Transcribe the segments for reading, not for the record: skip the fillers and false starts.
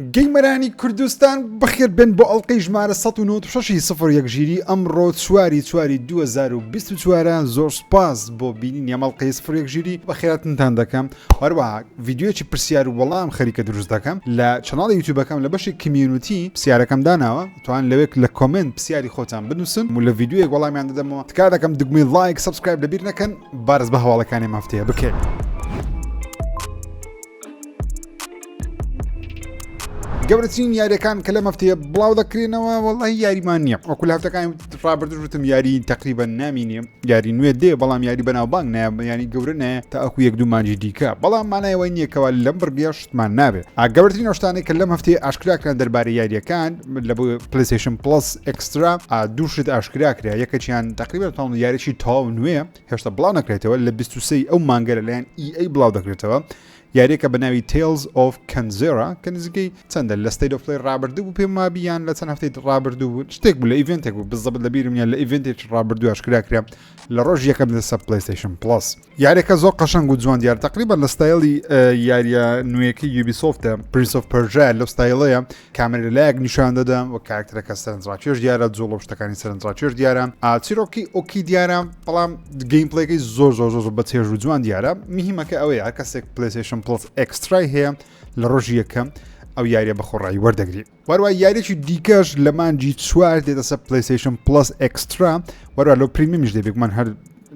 گەیمەرانی کوردستان بەخێر بن بۆ ئەڵلقەی ژمارە 1960 ژیری ئەمڕۆ چواری 2024 زۆر سپاس بۆ بینین ئەڵلقەی 01 ژیری بەخێراتتان دەکەم هەروەها ڤیددیوەکی پرسیار و وەڵام خەریکە دروست دەکەم لە چەناڵی یوتیوبەکەم لە بەشی کمیونیتی پرسیارەکەم داناوە توان لەوێک لە کۆمنت پرسیاری خۆتان بنووسن و لە ڤیددیوەک وەڵامیان دەدەمەوە تکار دەکەم دگمەی لایک سبسکرایب لەبیر نەکەن بارز بە هەواڵەکانی مافتەیە بکەیت. گەورەترین یاریەکان کە لە مەفتەیە بڵاو دەکرێنەوە وەڵی یاریمان نییە وەکو لە هەفتەکانی ڕابردوتم یاری تقریبا نامینێ یاری نوێ دێ بەڵام یاری بەناوبانگ نایە ینی گەورە نایە تا ئەکو یەک دوو مانجی دیکە بەڵام مانایەوەی نییەکەوە لەم بڕگەشتمان نابێت گەورەترین ئەوشتانەی کە لەم هەفتەیە ئاشکراکران دەربارەی یاریەکان لە بۆ پلیستیشن پلس ئەکسترا دووشت ئاشکراکرا یەکەچیان تقریبا تاون یاریی تاو نوێ هێشتا بڵاو نەکرێتەوە لە 23 ئەو مانگەرە لەیان EA بڵاو دەکرێتەوە یاریەکە بەناوی Tales of Kanzera کە نزیکەی چەندە لە State of Play ڕابردوو بوو پێم وابیان لە چەند هەفتەی ڕابردوو بوو شتێک بوو لە ئیڤنتێک بوو بزەبت لە بیرمیان لە ئیڤنتێکی ڕابردوو ئاشکراکرا لە ڕۆژ یەکەم لەسەر PlayStation Plus یاریەکە زۆر قەشەنگ و جوان دیار تقریبا لە ستایلی یاریە نوێیەکەی Ubisoft Prince of Persia لەو ستایلەیە کامێرە لایەک نیشان دەدەم و کاراکتەرەکە سەرنجڕاکێش دیارە جۆڵە شتەکانی سەرنجڕاکێش دیارە چیرۆکی ئۆکی دیارە بەڵام گەیمپڵێکی زۆر بەچێژ و جوان دیارە میهمەکە ئەوەیە هەر کەسێک PlayStation Plus ئەکسترای هەیە لە ڕۆژی یەکەم ئەو یاریە بەخۆڕایی وەردەگری وەروە یاریێکی دیکەش لە مانجی 4 دێتە سەر PlayStation Plus ئەکسترا وەروە لەو پریمیەمیش دەبێکمان هەر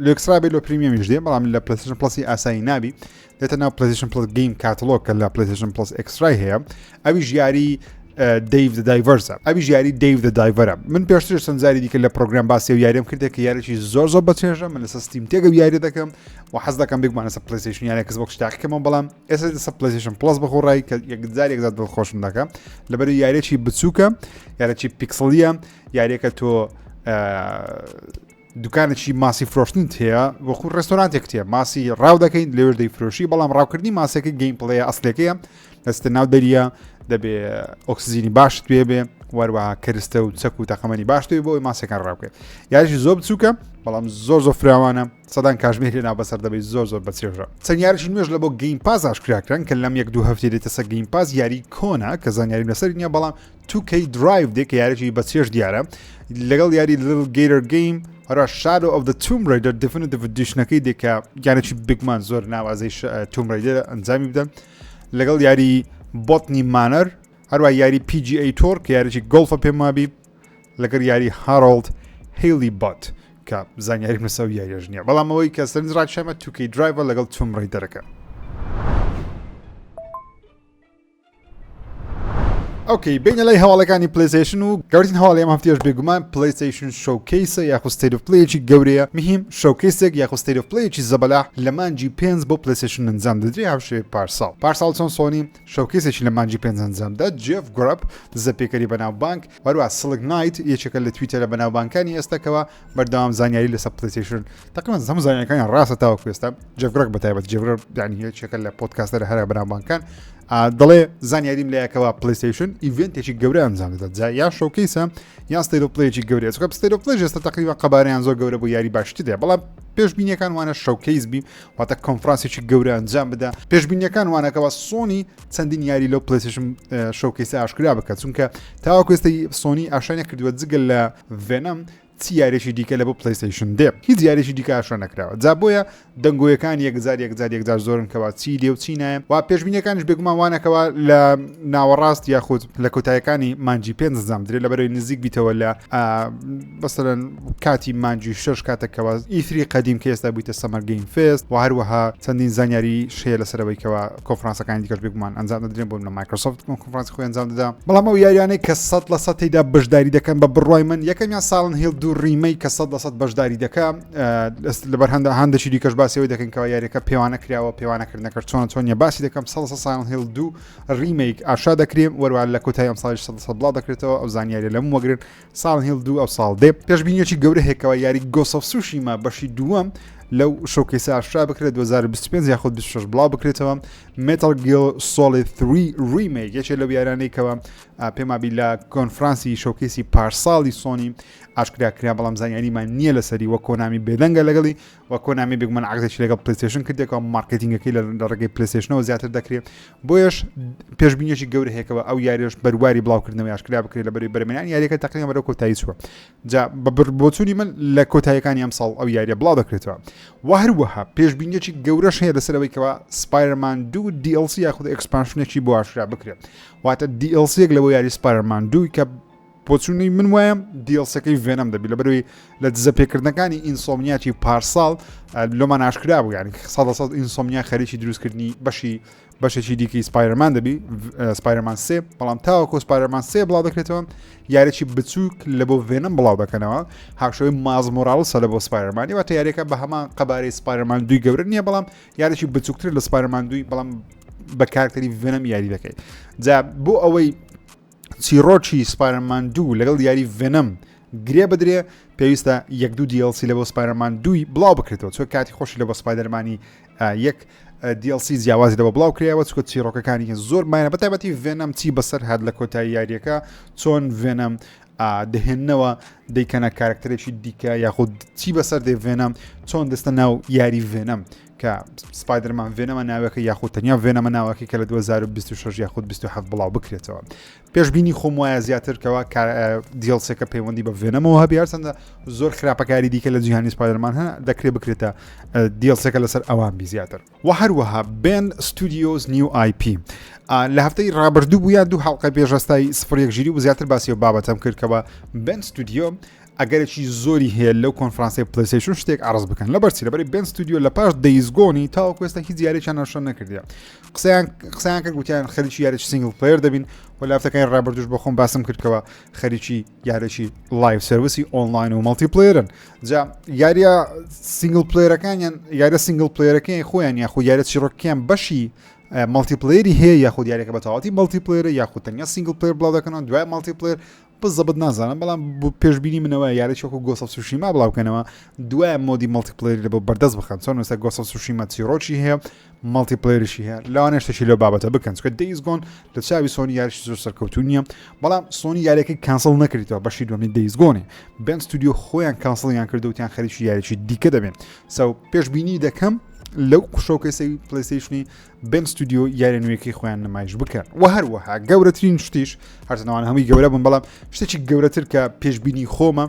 لەکسرا بێت لە پریمیەمیش دێ بەڵام لە PlayStation Plus ئاسایی نابی دێتە ناو PlayStation Plus Game Catalog کە لە PlayStation Plus ئەکسترای هەیە ئەویش یاری Dave the Diversە ئەویش یاری Dave the Diverە من پێشتر سنجاری دیکە لە پرۆگرام باسی و یاریم کردێک کە یاریی زۆر بەچێژە من لەسەر ستیم تێگە یاری دەکەم و حەز دەکەم بگوانە سەر PlayStation یاری کەس بۆ شتاقیکەمەوە بەڵام ئێستا لەسەر PlayStation Plus بەخۆڕایی کە یەکجار دڵخۆشم دەکەم لەبەر یاریێکی بچووکە یاریی پیکسلیە یاریەکە تۆ دوکانێکی ماسی فرۆشتن هەیە وەکو ڕێستۆرانتێک تێ ماسی ڕاو دەکەین لێوێ دەیفرۆشی بەڵام ڕاوکردنی ماسێکی گەیمپڵەیە ئەسلەکەیە دەستە ناو دەریە دەبێ ئۆکسزیینی باشت پێ بێ وەروەها کەرستە و چەک و تەقەمەنی باشتوێ بۆی ماسەکان ڕاوکێت یاریشی زۆر بچووکە بەڵام زۆر فراوانە سەدان کاژمێری ناو بەسەر دەبێت زۆر بەچێژە چەند یاریشی نوێژ لە بۆ گەیم پاس ئاشکراکران کە لەم یەک دوو هەفتەی دێتە سەر گەیم پاس یاری کۆنا کە زانیاری لەسەر نییە بەڵام 2K Drive دێ کە یاریی بەچێژ دیارە لەگەڵ یاری Little Gator Game هەروە Shadow of the Tomb Raider Definitive Editionەکەی دێکە یانێکی بگمان زۆر ناوازەی Tomb Raider ئەنجامی بدەن لەگەڵ یاری بۆتنی مانەر هەروە یاری PGA Tour کە یاریی گۆڵفە پێم وابی لەگەر یاری هارۆڵد هێلی بات کە زانیاری لەسەر یاریەش نییە بەڵام ئەوەی کە سەرنجڕاکێمە 2K Drive لەگەڵ Tomb Raiderەکە ئۆکەی بینە لای هەواڵەکانی PlayStation و گەورەترین هەواڵی ئەم هەفتەیەش بێگومان PlayStation Showcase یاخود State of Play-یەکی گەورەیە مهم شۆکیسێک یاخود State of Play-یەکی زەبەلاح لە مانجی 5 بۆ PlayStation ئەنجام دەدرێ هەوشێ پارساڵ چۆن سۆنی شۆکیسێکی لە مانجی 5 ئەنجامدا جێف گڕپ زەپێکەری بەناوبانک وەروە سڵک نایت یەکێکە لە تویتەر لە بەناوبانکانی ئێستاکەوە بەردەوام زانیاری لەسەر PlayStation تقریبا هەموو زانیاریەکانی ڕاستە تاوەکو ئێستا جێف گڕپ بەتایبەت جێف گڕپ یعنی یەکێکە لە پۆدکاستەر هەرە بەناوبانکان دەڵێ زانیاریم لە یەکەوە PlayStation ئیڤنتێکی گەورە ئەنجام دەدات یا شۆکیسە یا State of Play-یەکی گەورەیە چونکە State of Play ئێستا تقریبا قەبارەیان زۆر گەورە بۆ یاری باشتی دێ بەڵام پێشبینیەکان وانە شۆکیس بی واتە کۆنفرانسێکی گەورە ئەنجام بدە پێشبینیەکان وانەکەەوە سۆنی چەندین یاری لەو PlayStation شۆکیسە ئاشکرا بکات چونکە تاوەکو ئێستا سۆنی ئاشانە کردووە جگەل لە ڤێنەم چی یاریێکی دیکە لە بۆ PlayStation دێ هیچ یاریێکی دیکە ئاشان نەکراوە جا بۆیە دەنگۆیەکان یەکجار زۆرن کەوا چی دێ و چی نایە و پێشبینیەکانش بێگومان وانەکەەوە لە ناوەڕاست یاخود لە کۆتایەکانی مانجی 5 ئەنجام درێت لەبەرەوەی نزیک بیتەوە لە بەسەرەن کاتی مانجی 6 کاتێکەوە ئیفری قەدیم کە ئێستا بوویتە Summer Game Fest و هەروەها چەندین زانیاری شەیە لەسەرەوەیکەوە کۆنفرانسەکانی دیکەش بێگومان ئەنجام دەدرێن بۆ لە Microsoft کۆنفرانسی خۆی ئەنجام دەدا بەڵام ئەو یاریانەی کە 100% تێیدا بەشداری دەکەن بە بڕوای من یەکەمیان ساڵن هێڵ دوو ڕیمەی کە 100% بەشداری دەکەم لەبەر هەندێکی دیکەش باسیەوەی دەکەن کەەوە یاریەکە پێوانە کراوە پێوانەکردنەکە چۆنە باسی دەکەم 100% ساڵن هێڵ دوو ڕیمەیک ئاشا دەکرێم وەروە لە کۆتای ئەم ساڵی 100% بڵاو دەکرێتەوە ئەو زانیاری لەم وەگرن ساڵن هێڵ دوو ئەو ساڵ دێ پێشبینیەکی گەورە هێکەوە یاری Ghost of Tsushima بەشی دووەم لەو شۆکەیسە ئاشرا بکرێت 2025 یاخود 26 بڵاو بکرێتەوە. Metal Gear Solid 3 Remake یەکێ لەو یارانەیەکەوە پێمابی لە کۆنفرانسی شۆکەیسی پارساڵی سۆنی ئاشکراکرا بەڵام زانیاریمان نییە لەسەری وە کۆنامی بێدەنگە لەگەڵی وە کۆنامی بگومان عەکسێکی لەگەڵ پلەیستێشن کردێکەوە مارکتینگەکەی لە ڕێگەی پلەیستێشنەوە زیاتر دەکرێت بۆیەش پێشبینیێکی گەورە هەیەکەوە ئەو یاریش بەرواری بڵاوکردنەوەی ئاشکرا بکرێت لە بەروی بەرهەمهێنانی یاریەکە تەقریباً بەرەو کۆتایی چووە. جا بۆچوونی من لە کۆتاییەکانی ئەم ساڵ ئەو یاریە بڵاو دەکرێتەوە. و هەروەها پێشبینیێکی گەورەش هەیە لەسەرەوەی کەوا سپایدەرمان 2 DLC یاخود ئەکسپانشنێکی بۆ ئاشکرا بکرێت. واتە DLC لەوە یاری سپایدەرمان 2 کە بۆچوونی من وایە دیڵسەکەی ڤێنەم دەبی لە بەروی لە دزە پێکردنەکانی ئینسۆمنیاکی پارساڵ لۆمان ئاشکرا بوو یعنی 100% ئینسۆمنیا خەریکی دروستکردنی بەشێکی دیکەی سپایدەرمان دەبی سپایدەرمان 3 بەڵام تاوەکو سپایدەرمان 3 بڵاو دەکرێتەوە یاریی بچووک لە بۆ ڤێنەم بڵاو دەکەنەوە هاوشەوەی ماز مۆراڵسە لە بۆ سپایدەرمانی واتە یاریەکە بە هەمان قەبارەی سپایدەرمان 2 گەورە نییە بەڵام یاریی بچووکتر لە سپایدەرمان 2 بەڵام بە کارکتەری ڤێنەم یاری دەکەی. جا بۆ ئەوەی چیرۆکی سپایدەرمان 2 لەگەڵ یاری ڤێنەم گرێ بدرێ پێویستە 1-2 DLC لە بۆ سپایدەرمان 2 بڵاو بکرێتەوە چۆن کاتی خۆشی لە بۆ سپایدەرمانی 1 DLC جیاوازی لەوە بڵاو کرایەوە چکە چیرۆکەکانی زۆر مایە بەتایبەتی ڤێنەم چی بەسەر هات لە کۆتایی یاریەکە چۆن ڤێنەم دەهێننەوە دەیکەنە کارکتەرێکی دیکە یاخود چی بەسەر دێ ڤێنەم چۆن دەستە ناو یاری ڤێنەم کە سپایدەرمان ڤێنەمە ناوەکە یاخود تەنیا ڤێنەمە ناوەکەی کە لە 2026 یاخود 27 بڵاو بکرێتەوە. پێشبینی خۆم وایە زیاترکەوە دیڵسێکە پەیوەندی بە ڤێنەمەوە هەبی هەرچەندە زۆر خراپەکاری دیکە لە جیهانی سپایدەرمان هەن دەکرێت بکرێتە دیڵسێکە لەسەر ئەوان بی زیاتر. و هەروەها بێن ستودیۆز نیو IP لە هەفتەی ڕابردوو بووە دوو هەڵقە پێشەستای 01 ژیری و زیاتر باسی و بابەتەم کردکەوە بێن ستودیۆ ئەگەرێکی زۆری هەیە لەو کۆنفرانسی پلەیستێشن شتێک عرض بکەن لەبەرچی لەبەری بێن ستودیۆ لە پاش دەیزگۆنی تاوەکو ئێستا هیچ یارییان نەشان نەکردیە قسەیان کرد گوتیان خەریکی یارێکی سینگل پلەیر دەبین و لە هەفتەکانی ڕابردووش بۆ خۆم باسم کردکەوە خەریکی یارێکی لایڤ سرویسی ئۆنلاین و مەڵتی پلەیرن جا یاریە سینگل پلەیرەکانیان یارە سینگل پلەیرەکەی خۆیان یاخود یارە چیرۆکیان بەشی مەڵتی پلەیری هەیە یاخود یاریەکە بە تەواوەتی مەڵتی پلەیرە یاخود تەنیا سینگل پلەیر بڵاو دەکەنەوە دوای مەڵتی پلەیر بزەبت نازانم بەڵام پێشبینی منەوە یارێکێکو گۆست ئۆف سوشیما بڵاوکەنەوە دوای مۆدی مەڵتی پلەیری لە بۆ بەردەست بخەن چۆن ئێستا گۆست ئۆف سوشیما چیرۆکی هەیە مەڵتی پلەیریشی هەیە لەوانە شتێکی لەو بابەتە بکەن چکە دەیز گۆن لە چاوی سۆنی یاریشی زۆر سەرکەوتوو نییە بەڵام سۆنی یاریەکەی کانسڵ نەکردیتەوە بەشی دووەمی دەیز گۆنێ بێن ستودیۆ خۆیان کانسڵیان کردوتیان خەریکی یاریی دیکە دەبێن سەو پێشبینی دەکەم لەو شۆکەیسی پلەیستێشنی بێن ستودیۆ یاری نوێیەکەی خۆیان نمایش بکەن و هەروەها گەورەترین شتیش هەرچەندەوان هەمووی گەورە بوون بەڵام شتێکی گەورەتر کە پێشبینی خۆمە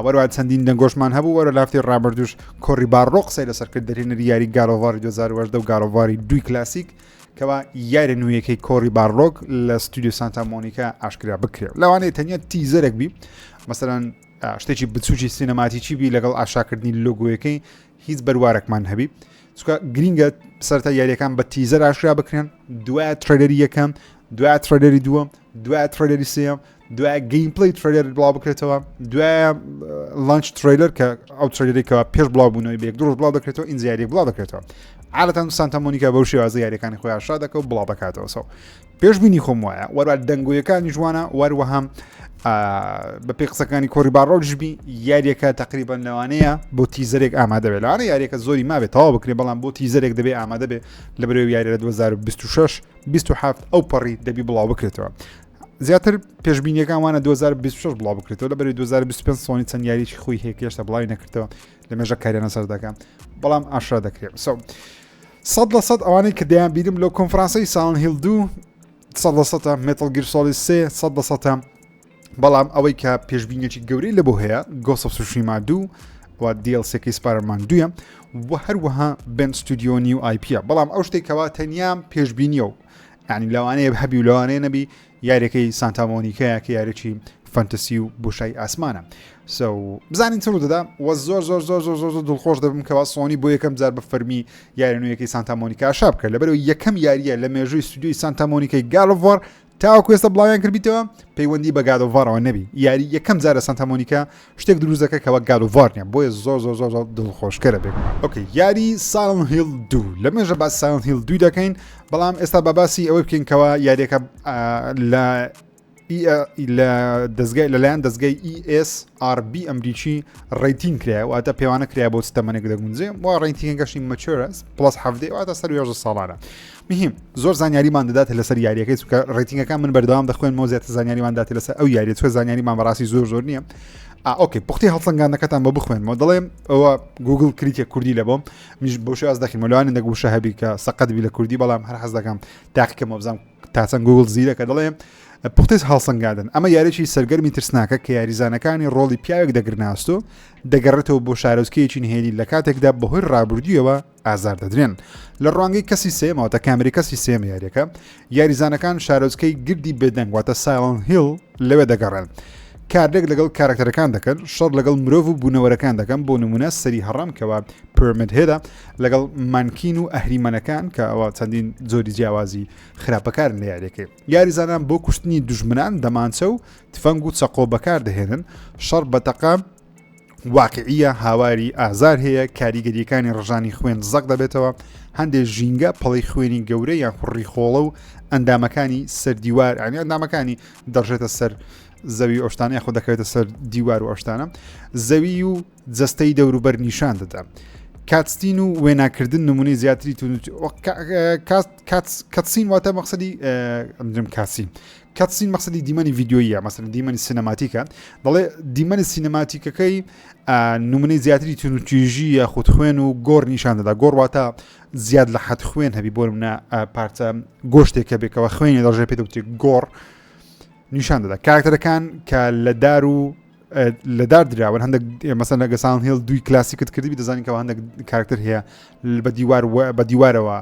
وەروە چەندین دەنگۆشمان هەبوو وەرە لافتی ڕابردوش کۆڕی باڕۆق قسەی لەسەرکرد دەرێنەری یاری گاڵۆڤاری 2010 و گاڵۆڤاری 2 کلاسیک کەوا یاری نوێیەکەی کۆڕی باڕۆک لە ستودیۆ سانتا مۆنیکا ئاشکرا بکرێت لەوانەیە تەنیا تیزەرێک بی مەسەلەن شتێکی بچوکی سینەماتیکی بی لەگەڵ ئاشاکردنی لۆگۆیەکەی هیچ بەروارێکمان هەبی چکە گرینگە سەرتا یاریەکان بە تیزەر ئاشکرا بکرێن دوای ترەلەری یەکەم دوای ترەلەری دووەم دوای ترەلەری سێم دوای گەیم پڵی ترەلەر بڵاو بکرێتەوە دوای لانچ ترەیلەر کە ئەو ترەلەرێکەوە پێش بڵاو بوونەوەی بە یەک دۆ ڕۆژ بڵاو دەکرێتەوە ئینجا یاریەک بڵاو دەکرێتەوە عادەتەن سانتا مۆنیکا بەو شێوازە یاریەکانی خۆی ئاشا دەکەوت و بڵاو دەکاتەوە سەو پێشبینی خۆم وایە وەروە دەنگۆیەکانی جوانە وەروەها بە پێی قسەکانی کۆڕی باڕۆژبی یاریەکە تقریبا لەوانەیە بۆ تیزەرێک ئامادە بێت لەوانە یاریەکە زۆری مابێت تەواو بکرێ بەڵام بۆ تیزەرێک دەبێ ئامادە بێ لە بەرەوەی یاریە 2026 27 ئەو پەڕی دەبی بڵاو بکرێتەوە زیاتر پێشبینیەکان وانە 2026 بڵاو بکرێتەوە لە بەرەوەی 2025 سۆنی چەند یاریی خۆی هەیە کێشتا بڵاوی نەکردەوە لە مێژە کاریانە سەر دەکەم بەڵام ئاشرا دەکرێت 100% ئەوانەی کە دەیان بیرم لەو کۆنفرانسەی ساڵن هیل 2 100% مێتڵ گیر سۆلید 3 100% بەڵام ئەوەی کە پێشبینیێکی گەورەی لە بۆ هەیە گۆست ئۆف سوشیما 2 و دیڵسێکی سپایدەرمان 2 و هەروەها بێن ستودیۆ نیو IP بەڵام ئەو شتێکەوە تەنیا پێشبینیە و ینی لەوانەیە هەبی و لەوانەیە نەبی یاریەکەی سانتا مۆنیکایە کە یارێکی فەنتەسی و بۆشای ئاسمانە بزانین چ دەدا وە زۆر زۆر زۆر زۆر زۆر دڵخۆش دەبم کەوا سۆنی بۆ یەکەم جار بە فەرمی یاری نوێیەکەی سانتا مۆنیکا ئاشا بکرد لەبەرەوەی یەکەم یاریە لە مێژووی ستودیۆی سانتا مۆنیکای گاڵۆڤار تاوەکو ئێستا بڵاویان کردیتەوە پەیوەندی بە گاڵۆڤارەوە نەبی یاری یەکەم جارە سانتا مۆنیکا شتێک دروست دەکە کەوە گاڵۆڤار نیە بۆیە زۆر زۆر زۆر دڵخۆشکەرە بێت ئۆکەی یاری سایلەنت هیل 2 لە مێژە باس سایلەنت هیل 2 دەکەین بەڵام ئێستا بە باسی ئەوەی بکەین کەوە یاریەکە لە لە دەستگای لەلایەن دەستگای ESRB ئەمریکی ڕیتینگ کرا واتە پێوانە کرا بۆ سیستەمانێک دەگونجێ و ڕیتینگەشی مەچۆرەس پلس هەفتەی واتە سەر 12 ساڵانە مهم زۆر زانیاریمان دەدات لەسەر یاریەکەی چونکە ڕیتینگەکان من بەردەوام دەخوێنمەوە زیاتر زانیاریمان داتی لەسەر ئەو یاریە چونکە زانیاریمان بەڕاستی زۆر نییە ئۆکێ پوختی هەڵسەنگاندەکەتان بە بخوێنمەوە دەڵێم ئەوە گوگل کریتە کوردی لە بۆم میش بۆ شێواز دەخین مەلوانێ دەگوشە هەبی کە سەقەت بی لە کوردی بەڵام هەر حەز دەکەم تاقیکەمەوە بزانم تا چەند گوگل زیرەکە دەڵێم پوختێز هەڵسەنگاندن ئەمە یاریی سەرگەرمی ترسناکە کە یاریزانەکانی ڕۆڵی پیاوێک دەگرناستۆ دەگەڕێتەوە بۆ شارۆچکەیەکی نهێنی لە کاتێکدا بەهۆی ڕابردوویەوە ئازار دەدرێن لە ڕوانگەی کەسی سێمەوەتە کامری کەسی سێم یاریەکە یاریزانەکان شارۆچکەی گردی بێدەنگ واتە سایلەنت هیل لەوێ دەگەڕێن کاردێک لەگەڵ کارکتەرەکان دەکەن شەڕ لەگەڵ مرۆڤ و بوونەوەرەکان دەکەن بۆ نمونە سەری هەڕام کەوا پرمد هێدا لەگەڵ مانکین و ئەهریمەنەکان کە ئەوە چەندین زۆری جیاوازی خراپەکارن لە یاریەکەی یاریزانان بۆ کوشتنی دوژمنان دەمانچە و تفەنگ و چەقۆ بەکار دەهێنن شەڕ بەتەقام واقعیە هاواری ئازار هەیە کاریگەریەکانی ڕژانی خوێن زەق دەبێتەوە هەندێک ژینگە پەڵی خوێنی گەورە یان خوڕی خۆڵە و ئەندامەکانی سەردیوار ئەنی ئەندامەکانی دەڕژێتە سەر زەوی ئۆشتانە خۆ دەکەوێتە سەر دیوار و ئۆشتانە زەوی و جەستەی دەوروبەر نیشان دەدا کاتستین و وێناکردن نمونەی زیاتری کاتسین واتە مەقسەدی ئەمدرم کاسین کاتسین مەقسەدی دیمەنی ڤیددیۆیە مەسەن دیمەنی سینەماتیکە دەڵێ دیمەنی سینەماتیکەکەی نمونەی زیاتری تونوتیژی یاخود خوێن و گۆڕ نیشان دەدا گۆڕ واتە زیاد لە حەد خوێن هەبی بۆ منە پارچە گۆشتێکە بێکەوە خوێنی دەژێ پێ دەوتی گۆڕ نیشان دەدا کارکتەرەکان کە لە دار و لەدار دراون هەندێک مەسەن لە گەسان هێڵ دوی کلاسیکت کردی دەزانیکەوە هەندێک کارکتەر هەیە بە دیوارەوە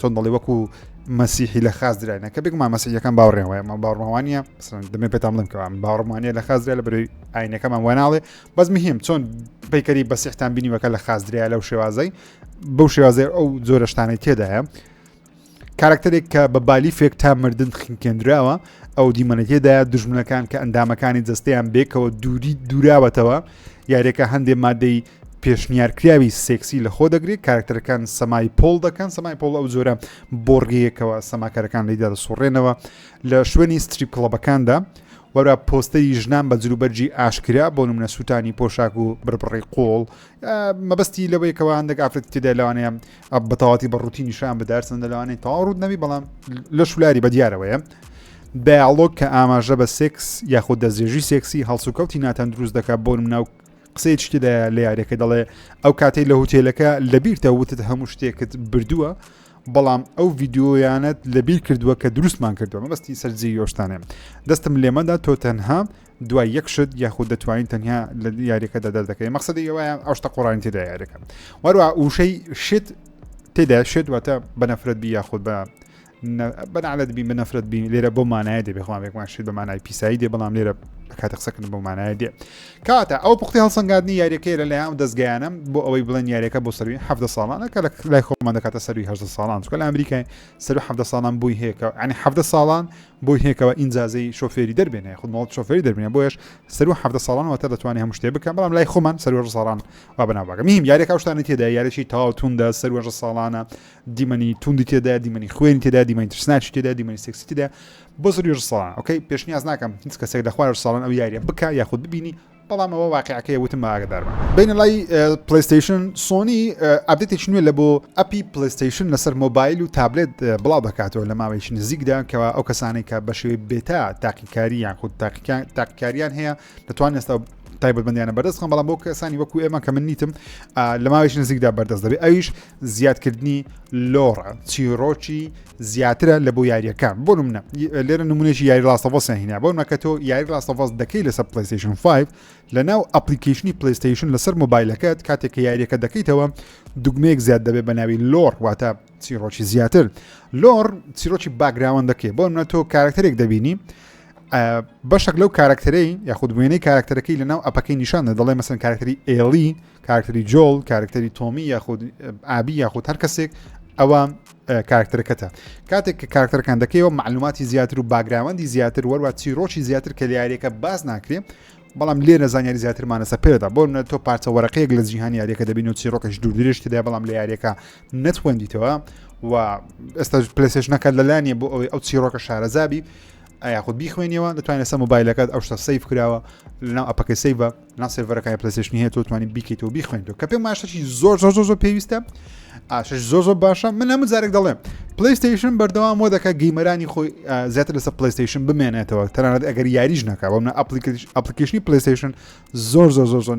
چۆن دەڵێ وەکو مەسیحی لە خاز درایە کە بێکمان مەسیحیەکان باوەڕێنەوەی ئەمە باوەڕمەوانیە دەمێ پێتان بڵم کەوە باوەڕمانیە لە خاز درا لە بەروی ئاینەکەمان واناڵێ بەس مهم چۆن پەیکەری بەسیحتان بینیوەکە لە خاز درایە لەو شێوازەی بەو شێوازەی ئەو زۆرە شتانەی تێدایە کارکتەرێک کە بە بالی فێک تا مردن خینکێنراوە ئەو دیمەنەتێدا دژمنەکان کە ئەندامەکانی جەستەیان بێکەوە دووری دووراوەتەوە یاریەکە هەندێک مادەی پێشنیارکراوی سێکسی لە خۆ دەگرێت کارکتەرەکان سەمای پۆڵ دەکەن سەمای پۆڵ ئەو زۆرە بۆرگەیەکەوە سەماکارەکان لەیدا دەسوڕێنەوە لە شوێنی ستریپ کڵەبەکاندا وەرە پۆستەری ژنان بە جلوبەرجی ئاشکرا بۆ نمونە سووتانی پۆشاک و بربڕی قۆڵ مەبەستی لەوەیەکەوە هەندێک ئافرەتی تێدا لەوانەیە بەتەواتی بەڕووتی نیشان بدار چەندە لەوانەیە تەواڕوود نەبی بەڵام لە شولاری بە دیارەوەیە دایالۆگ کە ئاماژە بە سێکس یاخود دەستێژی سێکسی هەڵسوکەوتی ناتەن دروست دەکات بۆ نمونە قسەی شتێدا لە یاریەکە دەڵێ ئەو کاتەی لە هوتێلەکە لەبیرتە وتت هەموو شتێکت بردووە بەڵام ئەو ڤیددیۆیانت لەبیر کردووە کە دروستمان کردووە مەبەستی سەرجی یۆشتانێ دەستم لێمەدا تۆ تەنها دوای یەک شت یاخود دەتوانین تەنیا لە یاریەکەدا دەردەکەی مەقسەدی ئەوەیە ئەو شتە قوڕانی تێدا یاریەکە وەروە وشەی شت تێدا شت واتە بەنەفرەت بی یاخود بەناڵەت بین بەنەفرەت بین لێرە بۆ مانایە دێ بخوام بێکمان شت بە مانای پیسایی دێ بەڵام لێرە کاتە قسەکردن بۆ مانایە دێ کاتە ئەو پوختی هەڵسەنگاندنی یاریەکەی لە لایەن دەستگایانم بۆ ئەوەی بڵێن یاریەکە بۆ سەروی 7 ساڵانە کە لای خۆمان دەکاتە سەروی 8 ساڵان چکە لە ئەمریکای سەر 7 ساڵان بووی هەیەکە عنی 7 ساڵان بۆی هێکەوە ئینجازەی شۆفێری دەربێنێ خود ماڵ شۆفێری دەربێنێ بۆیش سەر 7 ساڵانەوە تا دەتوانێت هەموو شتێ بکەم بەڵام لای خۆمان سەر 8 ساڵان وا بەناوباگە مهم یاریەکە شتانی تێدا یاریشی تاو توندە سەر 8 ساڵانە دیمەنی توندی تێدا دیمەنی خوێنی تێدا دیمەنی ترسناچی تێدا دیمەنی سێکسی تێدا بۆ سەر 8 ساڵان ئۆکەی پێشنیاز ناکەم هیچ کەسێک لە خوار ساڵان ئەو یاریە بکە یاخود ببینی بەڵام ئەوە واقعەکەی وتم ئاگدارمە بین لای پلیستیشن سۆنی ئاپدێتێکی نوێ لە بۆ ئەپی پلیستیشن لەسەر مۆبایل و تابلێت بڵاو دەکاتەوە لە ماوەیەکی نزیکدا کەوا ئەو کەسانی کە بە شێوەی بێتا تاقیکاری یان خود تاقیکاریان هەیە دەتوانێت ئێستا تایبەتمەندیانە بەردەستخم بەڵام بۆ کەسانی وەکو ئێمە کە من نیتم لە ماوەیەکی نزیکدا بەردەست دەبێت ئەویش زیادکردنی لۆڕە چیرۆکی زیاترە لە بۆ یاریەکان بۆ نمونە لێرە نمونێکی یاری لاستەڤۆس هێنا بۆ نمونە کە تۆ یاری لاستەڤۆس دەکەی لەسەر پلیستیشن 5 لەناو ئەپلیکیشنی پلیستیشن لەسەر مۆبایلەکەت کاتێک کە یاریەکە دەکەیتەوە دوگمەیەک زیاد دەبێت بە ناوی لۆر واتە چیرۆکی زیاتر لۆر چیرۆکی باگراوند دەکەی بۆ نمونە تۆ کارکتەرێک دەبینی بەشێک لەو کارکتەرەی یاخود وێنەی کارکتەرەکەی لەناو ئەپەکەی نیشانە دەڵێ مەسەن کارکتەری ئێلی کارکتەری جۆڵ کارکتەری تۆمی یاخود ئابی یاخود هەر کەسێک ئەوە کارکتەرەکەتە کاتێک کە کارکتەرەکان دەکەیەوە معلوماتی زیاتر و باگراوەندی زیاتر وەروە چیرۆکی زیاتر کە یاریەکە باز ناکرێت بەڵام لێرە زانیاری زیاترمانە سەپێدا بۆ تۆ پارچە وەرەقەیەک لە جیهانی یاریەکە دەبین و چیرۆکەش دووردرێژ تێدا بەڵام لە یاریەکە نەتوەندیتەوە و ئێستا پلیستیشنەکە لەلایەنە بۆ ئەوەی ئەو چیرۆکە شارەزابی یاخود بیخوێنیەوە دەتوانێت سە مۆبایلەکەت ئەو شتە سیف کراوە لەناو ئەپەکەی سیڤە لەناو سێڤەرەکانی پلەیستیشن هەیە تۆ توانانی بیکەیتەوە بیخوێنیتەوە کە پێم وایە شتێکی زۆر پێویستە ئاشش زۆر باشە من هەموو جارێک دەڵێم پلەیستیشن بەردەوام وە دەکات گەیمەرانی خۆی زیاتر لەسەر پلەیستیشن بمێنێتەوە تەنانەت ئەگەر یاریش نەکا بەمە ئەپلیکیشنی پلەیستیشن زۆر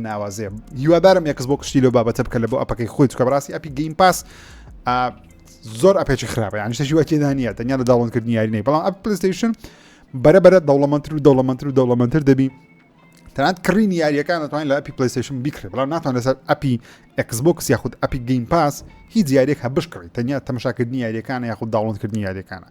ناوازەیە هیوادارم یەکەس بۆ کشتی لەو بابەتە بکە لە بۆ ئەپەکەی خۆی چکە بەڕاستی ئەپی گەیم پاس زۆر ئەپێکی خراپە یان شتێکی وا تێدانە تەنیا لە داڵۆنکردنی یاری نەی بەڵام ئەپ پلەیستیشن بەرەبەرە دەوڵەمەندتر دەبی تەنانەت کڕینی یاریەکان دەتوانین لە ئەپی پلەیستیشن بیکرێت بەڵام ناتوانێت لەسەر ئەپی ئەکسبۆکس یاخود ئەپی گەیم پاس هیچ یاریێک هەبشکڕیت تەنیا تەماشاکردنی یاریەکانە یاخود داڵۆنکردنی یاریەکانە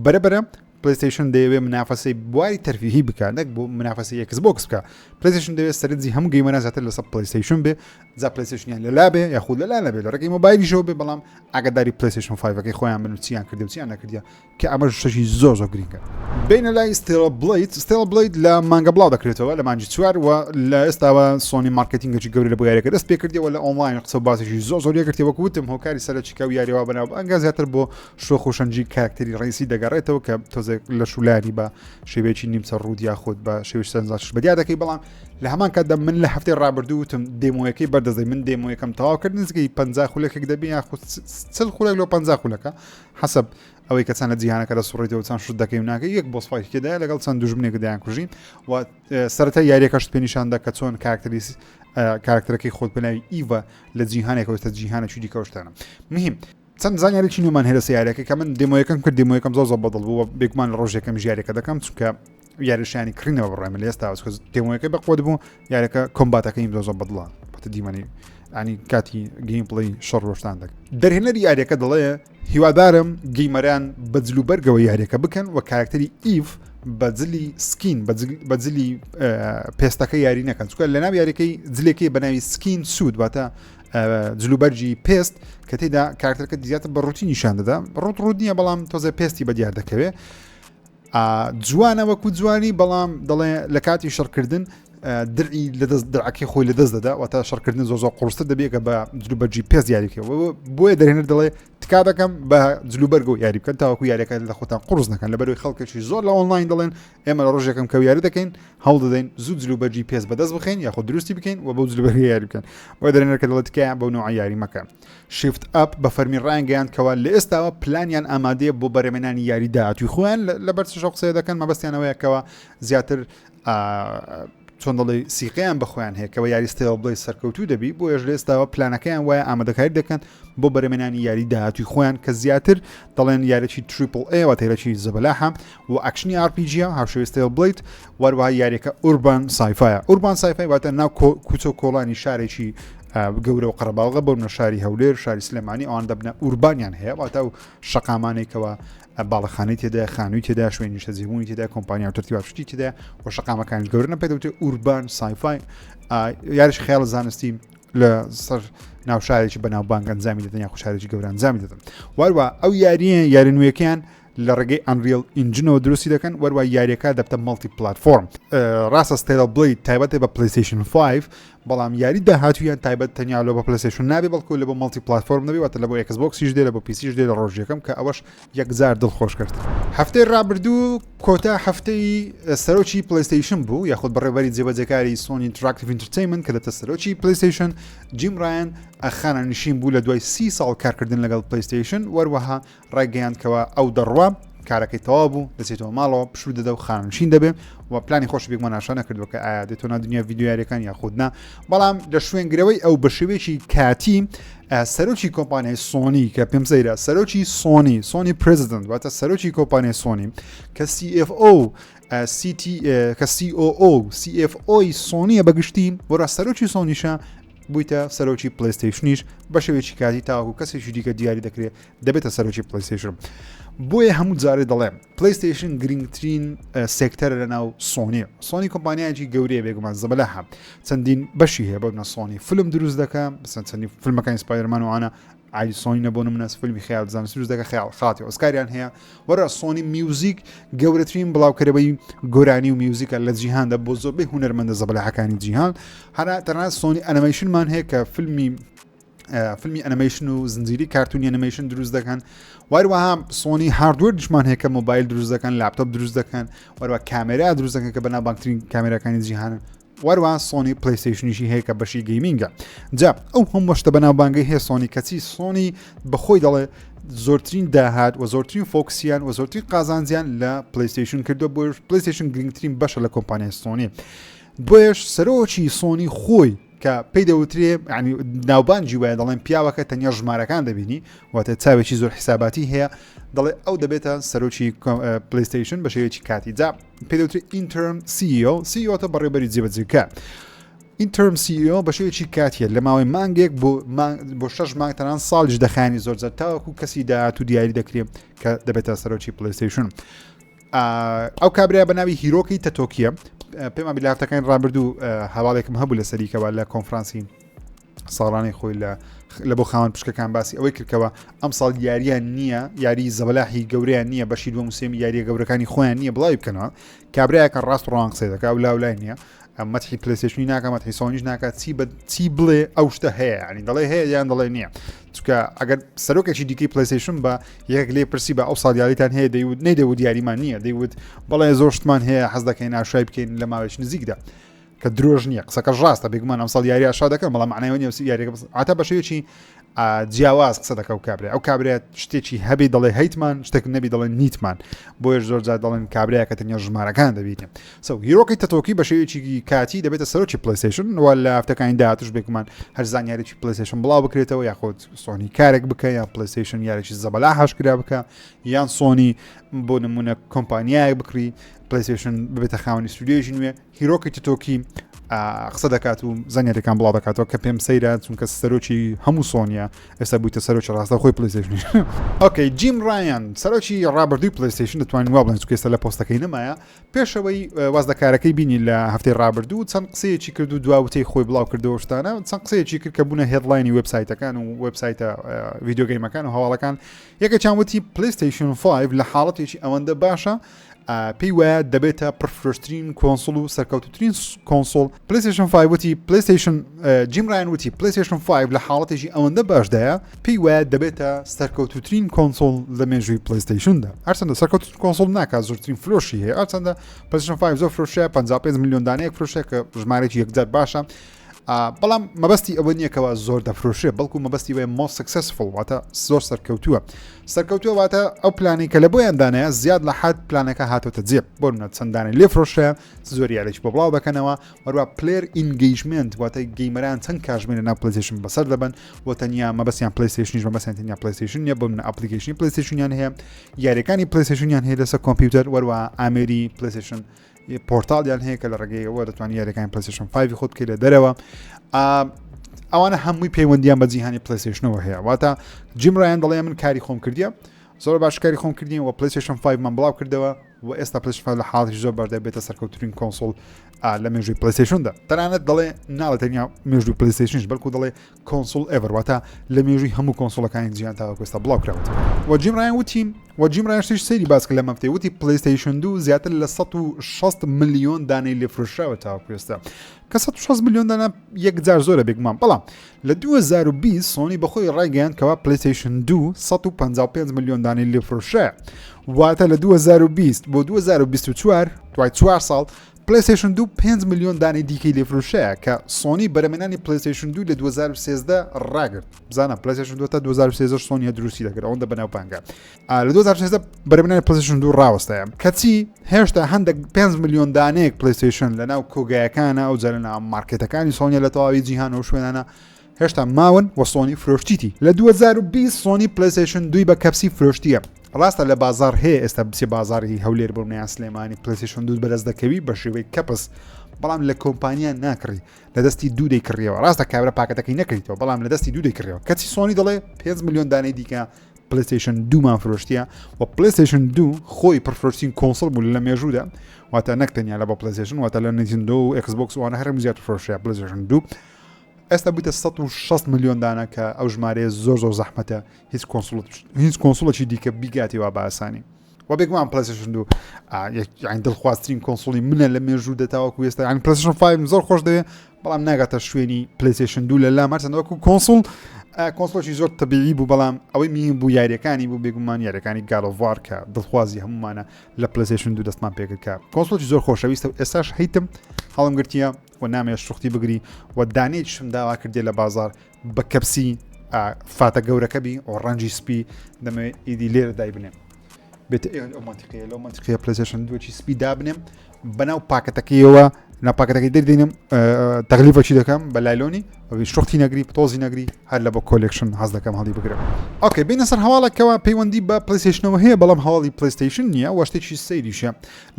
بەرەبەرە پلەیستیشن دەیەوێت منافەسەی بواری تەرفیهی بکات نەک بۆ منافەسەی ئەکسبۆکس بکە پلەیستیشن دەوێت سەرنجی هەموو گەیمەران زیاتر لەسەر پلەیستیشن بێ جا پلەیستیشنیان لەلا بێ یاخود لەلا نەبێت لە ڕێگەی مۆبایلیشەوە بێ بەڵام ئاگاداری پلەیستیشن 5ەکەی خۆیان بن چیان کردی و چیان نەکردیە کە ئەمە شتێکی زۆر گرینگە بینە لای ستێڵ بڵیت لە مانگە بڵاو دەکرێتەوە لە مانجی 4 و لە ئێستاوە سۆنی مارکتینگێکی گەورە لە بۆ یاریەکە دەست پێ کردیەوە لە ئۆنلاین قسە باسێکی زۆر یەکردی وەکو وتم هۆکاری سەرچیکە و یاریەوە بەناو ئەنگە زیاتر بۆ شۆخ و شەنجی کاراکتەری ڕئیسی دەگەڕێتەوە کە تۆزێک لە شولاری بە شێوەیەکی نیمچە ڕوودی یاخود بە شێوەی سەرنجاش بەدیا دەکەی بەڵام لە هەمان کاتدا من لە هەفتەی ڕابردوو وتم دێمۆیەکەی بەردەزای من دێمۆیەکەم تەواوکرد نزگەی 50 خولەکێک دەبێ یاخود 40 خولەک لەو 50 خولەکە حەسەب ئەوەی کە چەندە جیهانەکە لە سوڕێتەوە چەند شت دەکەی و ناکە یەک بۆ سوپایکێدای لەگەڵ چەند دوژمنێک دایان کوژین و سەرەتا یاریەکەشت پێنیشاندا کە چۆن کاراکتەرەکەی خۆت بەناوی ئیڤە لە جیهانێکەوە تا جیهانێکی دیکەوشتانە مهم چەند زانیارێکی نوێمان هێرە سیارەکە کە من دێمۆیەکەم کرد دێمۆیەکەم زۆر بەدڵ بووە بێگومان لە ڕۆژێکەم ژیارێکە دەکەم چونکە یاریشانی کڕینەوە بڕێمە لە ئێستا دێمۆیەکەی بەقۆت بوو یاریەکە کۆمباتەکەیم زۆر بەدڵە بەتە دیمەنی ینی کاتی گەیم پڵی شەڕ ڕۆشتان دەکەن دەرهێنەری یاریەکە دەڵێ هیوادارم گەیمەران بەجلو بەرگەوە یاریەکە بکەن و کاراکتەری ئیڤ بەجلی سکین بەجلی پێستەکە یاری نەکەن چکە لە ناو یاریەکەی جلێکی بەناوی سکین سوود واتە جلوبەرجی پێست کە تێدا کاراکتەرەکە زیاتر بە ڕوتی نیشان دەدا ڕوت نییە بەڵام تۆزە پێستی بەدیار دەکەوێت جوانە وەکو جوانی بەڵام دەڵێ لە کاتی شەڕکردن درعی لەدەست درعەکەی خۆی لەدەست دەدا واتە شەڕکردن زۆر قورستە دەبێت کە بە جلوبەرجی پێست یاریکەوە بۆیە دەرهێنەر دەڵێ تکا دەکەم بە جلوبەرگە و یاری بکەن تاوەکو یاریەکە لە خۆتان قورس نەکەن لەبەرەوەی خەڵکێکی زۆر لە ئۆنلاین دەڵێن ئێمە لە ڕۆژێکم کە یاری دەکەین هەڵ دەدەین زوو جلوبەرجی پێست بەدەست بخەین یاخۆ دروستی بکەین و بەو جلوبەرگە یاری بکەن بۆیە دەرهێنەرەکە دەڵێت تکایە بەو نوع یاری مەکە شیفت ئەپ بە فەرمی ڕانگەیاندکەوە لە ئێستاوە پلانیان ئامادەیە بۆ بەرهێنانی یاری داهاتووی خۆیان لەبەر چ قسە دەکەن مەبەستیانەوەیەکەوە زیاتر چۆن دەڵێ سیقیان بەخۆیان هەیە کەەوە یاری ستێڵ بڵی سەرکەوتوو دەبی بۆ ێژ لە ئێستاوە پلانەکەیان وایە ئامادەکاری دەکەن بۆ بەرهێنانی یاری داهاتووی خۆیان کە زیاتر دەڵێن یارێکی تریپل ئێ و تێرەکی زەبەلاحە و ئەکشنی RPG هاوشێوی ستێڵ بڵیت وەروەها یاریەکە ئوربان سایفایە ئوربان سایفای واتە ناو کوچە کۆڵانی شارێکی گەورە و قەرەباڵغە بۆ منە شاری هەولێر شاری سلێمانی ئەوان دەبنە ئوربانیان هەیە واتە و شەقامانێکەوە باڵەخانەی تێدا خانووی تێدا شوێنی شەزیبوونی تێدا کۆمپانیا و ترتیباشتی تێدا و شەقامەکانی گەورە پێدەوتێت ئوربان سایفای یاریش خەیاڵ زانستی لە سەر ناوشارێکی بەناوبانگ ئەنجامی دەدەن یا خوشارێکی گەورە ئەنجامی دەدەن وەروە ئەو یاری نوێیەکەیان لە ڕێگەی ئەنریل ئینجنەوە دروستی دەکەن وەروە یاریەکە دەبتە مەڵتی پلاتفۆرم ڕاستە ستێڵ بڵیت تایبەتێ بە پلەیستیشن 5 بەڵام یاری داهاتوویان تایبەت تەنیا لە بە پلەیستیشن نابێ بەڵکو لە بە مەڵتی پلاتفۆرم نەبێ واتە لە بۆ ئەکسبۆکسیش دێ لە بۆ پیسیش دێ لە ڕۆژیەکەم کە ئەوەش یەکجار دڵخۆش کرد هەفتەی ڕابردوو کۆتا هەفتەی سەرۆکی پلەیستیشن بوو یاخود بەڕێوەری جێبەجێکاری سۆنی ئینتراکتیڤ ئینتەرتەینمنت کە دەتە سەرۆکی پلەیستیشن جیم ڕایان ئەخانە نشین بوو لە دوای 30 ساڵ کارکردن لەگەڵ پلەیستیشن وەروەها ڕێگەیاندکەوە ئەو دەڕوا کارەکەی تەوا بوو دەچێتەوە ماڵەوە پشوو دەدا و خانشین دەبێت و پلانی خۆش بێکمان ناشە نەکردووە کە ئایا دێتۆنا دنیا ڤیددیویاریەکان یاخودنا بەڵام لە شوێنگرەوەی ئەو بە شێوەیەکی کاتی سەرۆکی کۆمپانیای سۆنی کە پێم سەیرە سەرۆکی سۆنی پرزیدنت واتە سەرۆکی کۆمپانیای سۆنی کە CFO کە CFO سۆنیە بەگشتی وەرا سەرۆکی سۆنیشە بوویتە سەرۆکی پلەیستیشنیش بە شێوەیەکی کاتی تاوەکو کەسێکی دیکە دیاری دەکرێت دەبێتە سەرۆکی پلەیستیشن بۆیە هەموو جارێ دەڵێم پلەیستیشن گرنگترین سێکتەرە لە ناو سۆنی کۆمپانیایکی گەورەیە بێگومان زەبەلاحە چەندین بەشی هەیە بەبنە سۆنی فیلم دروست دەکەم چەندی فیلمەکانی سپایدەرمان وانە ئای سۆنی نەبوون منەس فیلمی خەیاڵ زانست دروست دەکە خەیاڵ خاتی ئۆسکاریان هەیە وەرە سۆنی میوزیک گەورەترین بڵاوکەرەوەی گۆرانی و میوزیکە لە جیهاندا بۆ زۆربەی هونەرمەندە زەبەلاحەکانی جیهان هەرا تەنانەت سۆنی ئەنیمەیشنمان هەیە کە فیلمی فیلمی ئەنیمیشن و زنجیری کارتونی ئەنیمیشن دروست دەکەن وایروەها سۆنی هاردوێر دژمان هەیە کە مۆبایل دروست دەکەن لاپتۆپ دروست دەکەن وەروە کامێرا دروست دەکەن کە بەناوبانگترین کامێراکانی جیهانن وەروە سۆنی پلیستیشنیشی هەیە کە بەشی گەیمینگە جا ئەو هەموو شتە بەناوبانگی هەیە سۆنی کەچی سۆنی بەخۆی دەڵێ زۆرترین داهات و زۆرترین فۆکسیان و زۆرترین قازانجیان لە پلیستیشن کردو بۆ پلیستیشن گرنگترین بەشە لە کۆمپانیای سۆنی دوێش سەرۆکی سۆنی خۆی کە پێی دەوترێ ینی ناوبانجی وایە دەڵێن پیاوەکە تەنیا ژمارەکان دەبینی واتە چاوێکی زۆر حساباتی هەیە دەڵێ ئەو دەبێتە سەرۆکی پلیستیشن بە شێوەیەکی کاتی جا پێی دەوترێت ئینترم CEO تە بەڕێبەری جێبەجێکە ئینترم CEO بە شێوەیەکی کاتیە لە ماوەی مانگێک بۆ 6 مانگ تەنان ساڵیش دەخانی زۆرجار تاوەکو کەسی داهات و دیاری دەکرێت کە دەبێتە سەرۆکی پلیستیشن ئەو کابرا بە ناوی هیرۆکی تەتۆکیە پێم بیلافتەکان ڕابردوو هەواڵێکم هەبوو لە سەریکەوە لە کۆنفرانسی ساڵانەی خۆی لە بۆ خاوەن پشکەکان باسی ئەوەی کردکەوە ئەم ساڵ یاریان نییە یاری زەبەلاحی گەورەیان نییە بەشی دووەم وسێمی یاریە گەورەکانی خۆیان نییە بڵاوی بکەنەوە کابراایەکە ڕاست ڕوان قسەی دەکات و لاولای نییە مەتحی پلیستیشنی ناکە مەتحی سۆنیش ناکات چی بڵێ ئەو شتە هەیە ینی دەڵێ هەیە یان دەڵێ نییە چونکە ئەگەر سەرۆکێکی دیکەی پلیستیشن بە یەک لێ پرسی بە ئەو ساڵ یاریتان هەیە دەیوت نەیدەوت دیاریمان نییە دەیوت بەڵێ زۆر شتمان هەیە حەز دەکەین ئاشای بکەین لە ماوەیەکی نزیکدا کە درۆژ نییە قسەکە ڕاستە بێگومان ئەم ساڵ یاری ئاشا دەکەن بەڵام معنای نییە یاریەکە ئاتا بە شێوەیەکی جیاواز قسە دەکە و کابرا ئەو کابرێت شتێکی هەبێ دەڵێ هەیتمان شتێک نەبی دەڵێن نیتمان بۆیش زۆرجار دەڵێن کابراایە کە تەنیا ژمارەکان دەبیێت هیرۆکی تەتۆکی بە شێوەیەکی کاتی دەبێتە سەرۆکی پلیستیشن وە لە هەفتەکانی داهاتوش بێگومان هەر زانیاریی پلیستیشن بڵاو بکرێتەوە یاخۆت سۆنی کارێک بکە یا پلیستیشن یارێکی زەبەلا هەشکرا بکە یان سۆنی بۆ نمونە کۆمپانیایە بکری پلیستیشن ببێتە خاوەنی استودیۆیەکی نوێ هیرۆکی تەتۆکی قسە دەکات و زانیاریەکان بڵاو دەکاتەوە کە پێم سەیرە چونکە سەرۆکی هەموو سۆنیە ئێستا بوویتە سەرۆکی ڕاستە خۆی پلیستیشن ئۆکەی جیم ڕایان سەرۆکی ڕابردووی پلیستیشن دەتوانین وا بڵێن چونکە ئێستا لە پۆستەکەی نەمایە پێشەوەی وازدەکارەکەی بینی لە هەفتەی ڕابردوو چەند قسەیەکی کرد و دواوتەی خۆی بڵاو کردەوە شتانە چەند قسەیەکی کرد کە بوونە هێدلاینی وێبسایتەکان و وێبسایتە ڤیدیۆگەیمەکان و هەواڵەکان یەکێکیان وتی پلیستیشن 5 لە حاڵەتێکی ئەوەندە باشە پێی وایە دەبێتە پرفرۆشترین کۆنسۆل و سەرکەوتوترین کۆنسۆل پلیستیشن 5 وتی پلیستیشن جیم ڕایان وتی پلیستیشن 5 لە حاڵەتێکی ئەوەندە باشدایە پێی وایە دەبێتە سەرکەوتوترین کۆنسۆل لە مێژووی پلیستیشندا هەرچەندە سەرکەوتوترین کۆنسۆل ناکات زۆرترین فرۆشی هەیە هەرچەندە پلیستیشن 5 زۆر فرۆشەیە 55 میلیۆن دانەیەک فرۆشەیە کە ژمارەی یەکجار باشە بەڵام مەبەستی ئەوە نییەکەوە زۆر دەفرۆشێ بەڵکو مەبەستی وێ مۆست سکسسفڵ واتە زۆر سەرکەوتووە واتە ئەو پلانی کە لە بۆیان دانەیە زیاد لە حد پلانەکە هاتوتە جێب بۆ منە چەندانێ لێ فرۆشەیە زۆر یاریش بۆ بڵاو دەکەنەوە وەروە پلێر ئینگەیجمنت واتە گەیمەران چەند کاژمێنە ناو پلیستیشن بەسەر دەبن و تەنیا مەبەستیان پلیستیشنیش مەبەستیان تەنیا پلیستیشن نیە بۆ منە ئەپلیکیشنی پلیستیشنیان هەیە یاریەکانی پلیستیشنیان هەیە لەسەر کۆمپیوتەر وەروە ئامێری پلیستیشن پۆرتالیان هەیە کە لە ڕێگەیەوە دەتوانانی یاریەکانی پلیستیشن 5 خۆت بکەیت لە دەرەوە ئەوانە هەمووی پەیوەندیان بە جیهانی پلیستیشنەوە هەیە واتە جیم ڕایان دەڵێ من کاری خۆم کردیە زۆر باش کاری خۆم کردین و پلیستیشن 5 من بڵاو کردەوە و ئێستا پلیستیشن 5 لە حاڵی زۆر بەردە بێتە سەرکەوتوترین کۆنسۆل لە مێژووی پلیستیشندا تەنانەت دەڵێ ناڵێت تەنیا مێژووی پلیستیشنش بەڵکو دەڵێ کۆنسۆل ئێڤەر واتە لە مێژووی هەموو کۆنسۆلەکانی جیهان تاوەکو ئێستا بڵاو کراوەتەوە و جیم ڕایان وتی جیم ڕایان شتێکی سەیری باس کرد لە مەفتەی وتی پلیستیشن 2 زیاتر لە 160 میلیۆن دانەی لێفرۆشراوە تاوەکو ئێستا کە 160 میلیۆن دانە یەکجار زۆرە بێگومان بەڵام لە 2020 سۆنی بەخۆی ڕایگەیاند کەوا پلیستیشن 2 155 میلیۆن دانەی لێفرۆشرایە واتە لە 2020 بۆ 2024 دوای 4 ساڵ پلیستیشن 2 5 میلیۆن دانەی دیکەی لێفرۆشەیە کە سۆنی بەرەمێنانی پلیستیشن 2 لە 2013 ڕاگرت بزانە پلیستیشن 2 تا 2013 سۆنی دروستی دەکرد ئەوەندە بەناوبانگە لە 2013 بەرەمێنانی پلیستیشن 2 ڕاوەستایە کەچی هێشتا هەندێک 5 میلیۆن دانەیەک پلیستیشن لەناو کۆگایەکانە ئەو جارە لە مارکێتەکانی سۆنیە لە تەواوی جیهان و شوێنانە هێشتا ماون و سۆنی فرۆشتیتی لە 2020 سۆنی پلیستیشن 2 بە کەپسی فرۆشتیە ڕاستە لە بازار هەیە ئێستا بچێ بازاری هەولێر بۆ نیا سلێمانی پلیستیشن 2 بەدەست دەکەوی بە شێوەی کەپس بەڵام لە کۆمپانیان ناکڕی لە دەستی دوو دەیکڕیەوە ڕاستە کابرا پاکەتەکەی نەکەیتەوە بەڵام لە دەستی دوو دەیکڕیەوە کەچی سۆنی دەڵێ 5 میلیۆن دانەی دیکە پلیستیشن 2 مان فرۆشتیە و پلیستیشن 2 خۆی پرفرۆشتین کۆنسۆل بوو لە مێژوودا واتە نەکتەنیا لە بە پلیستیشن واتە لە نینتندۆ و ئەکسبۆکس وانە هەرم زیاتر فرۆشتیە پلیستیشن 2 ئێستا بوویتە 160 میلیۆن دانە کە ئەو ژمارەیە زۆر زەحمەتە هیچ کۆنسۆڵێکی دیکە بیگاتیەوە بە ئاسانی و بێگومان پلیستیشن 2 یعنی دڵخوازترین کۆنسۆڵی منە لە مێژوو دەتاوەکو ئێستا یعنی پلیستیشن 5 زۆر خۆش دەوێت بەڵام ناگاتە شوێنی پلیستیشن 2 لە لامەرچەند وەکو کۆنسۆڵی زۆر تەبیعی بوو بەڵام ئەوەی میهم بوو یاریەکانی بوو بێگومان یاریەکانی گالۆڤار کە دڵخوازی هەمومانە لە پلیستیشن 2 دەستمان پێکرد کە کۆنسۆڵی زۆر خۆشەویستە و ئێستاش هەیتم هەڵم گرتیە و نامێ شوختی بگری و دانەیەکیشم داوا کردێ لە بازار بە کەپسی فاتە گەورەکەبی و ڕەنجی سپی دەمەوێت ئیدی لێرە دای بنێم بێت ئەو منتیقەیە پلیستیشن 2 سپی دابنێم بەناو پاکەتەکەیەوە ناپاکەتەکەی دەردێنم تەغلیفەچی دەکەم بە لایلۆنی شوختی نەگری تۆزی نەگری هەر لە بۆ کۆلێکشن حەز دەکەم هەڵی بگرم. ئۆکێ بینە سەر هەواڵێکەوە پەیوەندی بە پلیستیشنەوە هەیە بەڵام هەواڵی پلیستیشن نییە وە شتێکی سەیریشە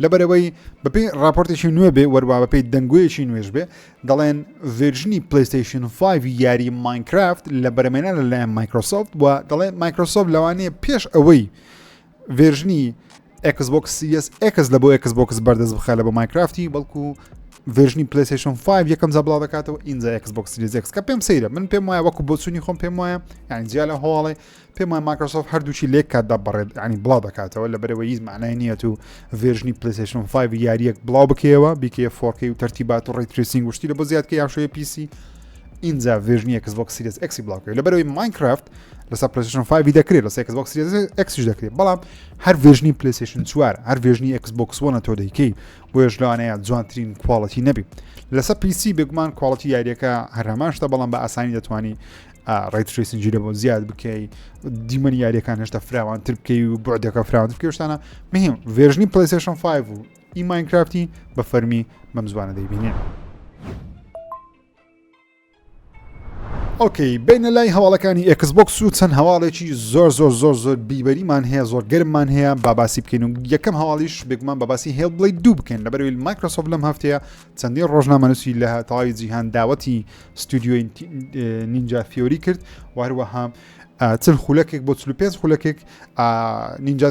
لەبەرەوەی بەپێی راپۆرتێکی نوێ بێ وەروا بەپێی دەنگوەیەکی نوێژ بێ دەڵێن ڤێرژنی پلیستیشن 5 یاری ماینکرافت لە بەرەمێنە لەلایەن مایکرۆسۆفت و دەڵێن مایکرۆسۆفت لەوانەیە پێش ئەوەی ڤێرژنی Xbox Series X لە بۆ Xbox بەردەست بخە لە بۆ مایکرافتی بەڵکو ڤێرژنی پلیستیشن 5 یەکەم زە بڵاو دەکاتەوە ئینجا Xbox Series X کە پێم سەیرە من پێم وایە وەکو بۆ چوونی خۆم پێم وایە یعنی جیا لە هەواڵێ پێم وایە مایکرۆسۆفت هەردووچی لێک کاتدا بەڕێت ینی بڵاو دەکاتەوە لەبەرەوەی هیچ معنای نییە تو ڤێرژنی پلیستیشن 5 یاریەک بڵاو بکەوە بیکێ 4K و تەرتیبات و ڕێتریسینگ وشتی لە بۆ زیادکە یاشۆی PC اینجا ڤێرژنی Xbox Series X بڵاوکەوە لەبەرەوەی ماینکرافت لەسەر پلیستیشن 5 دەکرێت لەسەر Xbox Series X دەکرێت بەڵام هەر ڤێرژنی پلیستیشن 4 هەر ڤێرژنی Xbox One تۆ دەیکەی بۆیش لەوانەیە جوانترین کواڵەتی نەبی لەسەر PC بێگومان کواڵەتی یاریەکە هەراماشتە بەڵام بە ئاسانی دەتوانی ڕێتریسینگی لە بۆ زیاد بکەی دیمەنی یاریەکان هێشتا فراوانتر بکەی و بۆردەکە فراوانتر بکەی شتانە مهم ڤێرژنی پلیستیشن 5 و ئی ماینکرافتی بە فەرمی بەم زوانە دەیبینێن. ئۆکەی بینە لای هەواڵەکانی Xbox و چەند هەواڵێکی زۆر بیبەریمان هەیە زۆر گەرممان هەیە باسی بکەین و یەکەم هەواڵیش بێگومان باسی هێڵبڵی 2 بکەین لەبەرەوەی مایکرۆسۆفت لەم هەفتەیە چەندین ڕۆژنامەنووسی لە تەواوی جیهان داوەتی ستودیۆی نینجا فیۆری کرد و هەروەها چل خولەکێک بۆ 45 خولەکێک نینجا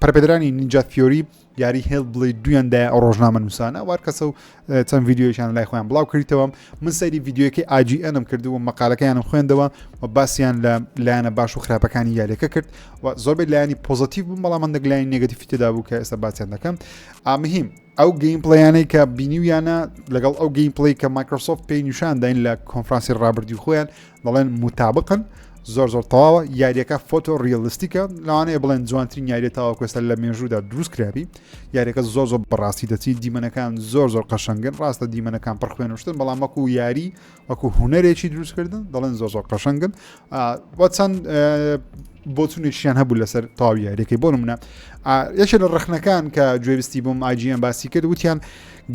پەرپێدرانی نینجا فیۆری یاری هێڵبڵی دویاندا ڕۆژنامە نووسانە وار کەسە و چەند ڤیددیۆیشان لای خۆیان بڵاو کردەوە من سەیری ڤیددیۆەکەی IGNم کردو و مەقالەکەیانم خوێندەوە و باسییان لە لایەنە باش و خراپەکانی یاریەکە کرد و زۆربەی لایانی پۆزتیڤ بوو بەڵام من دەگلایانی نێگەتیڤی تێدا بوو کە ئێستا باسییان دەکەم ئامهم ئەو گەیم پڵیانەی کە بینیویانە لەگەڵ ئەو گەیم پڵی کە مایکرۆسۆفت پێی نیشان داین لە کۆنفرانسی ڕابردی خۆیان دەڵێن متابقن زۆر تەواوە یاریەکە فۆتۆ ریالیستیکە لەوانەیە بڵێن جوانترین یاریە تاوا کوێستە لە مێژوودا دروست کرابی یاریەکە زۆر بەڕاستی دەچی دیمەنەکان زۆر قەشەنگن ڕاستە دیمەنەکان پڕخوێنشتن بەڵام وەکو یاری وەکو هوەرێکی دروستکردن دەڵێن زۆر قەشەنگن وە چەند بۆچونێکیان هەبوو لەسەر تاوی یاریەکەی بۆ نمونە یەکێک لە ڕخنەکان کە گوێویستی بووم IGN باسی کرد وتیان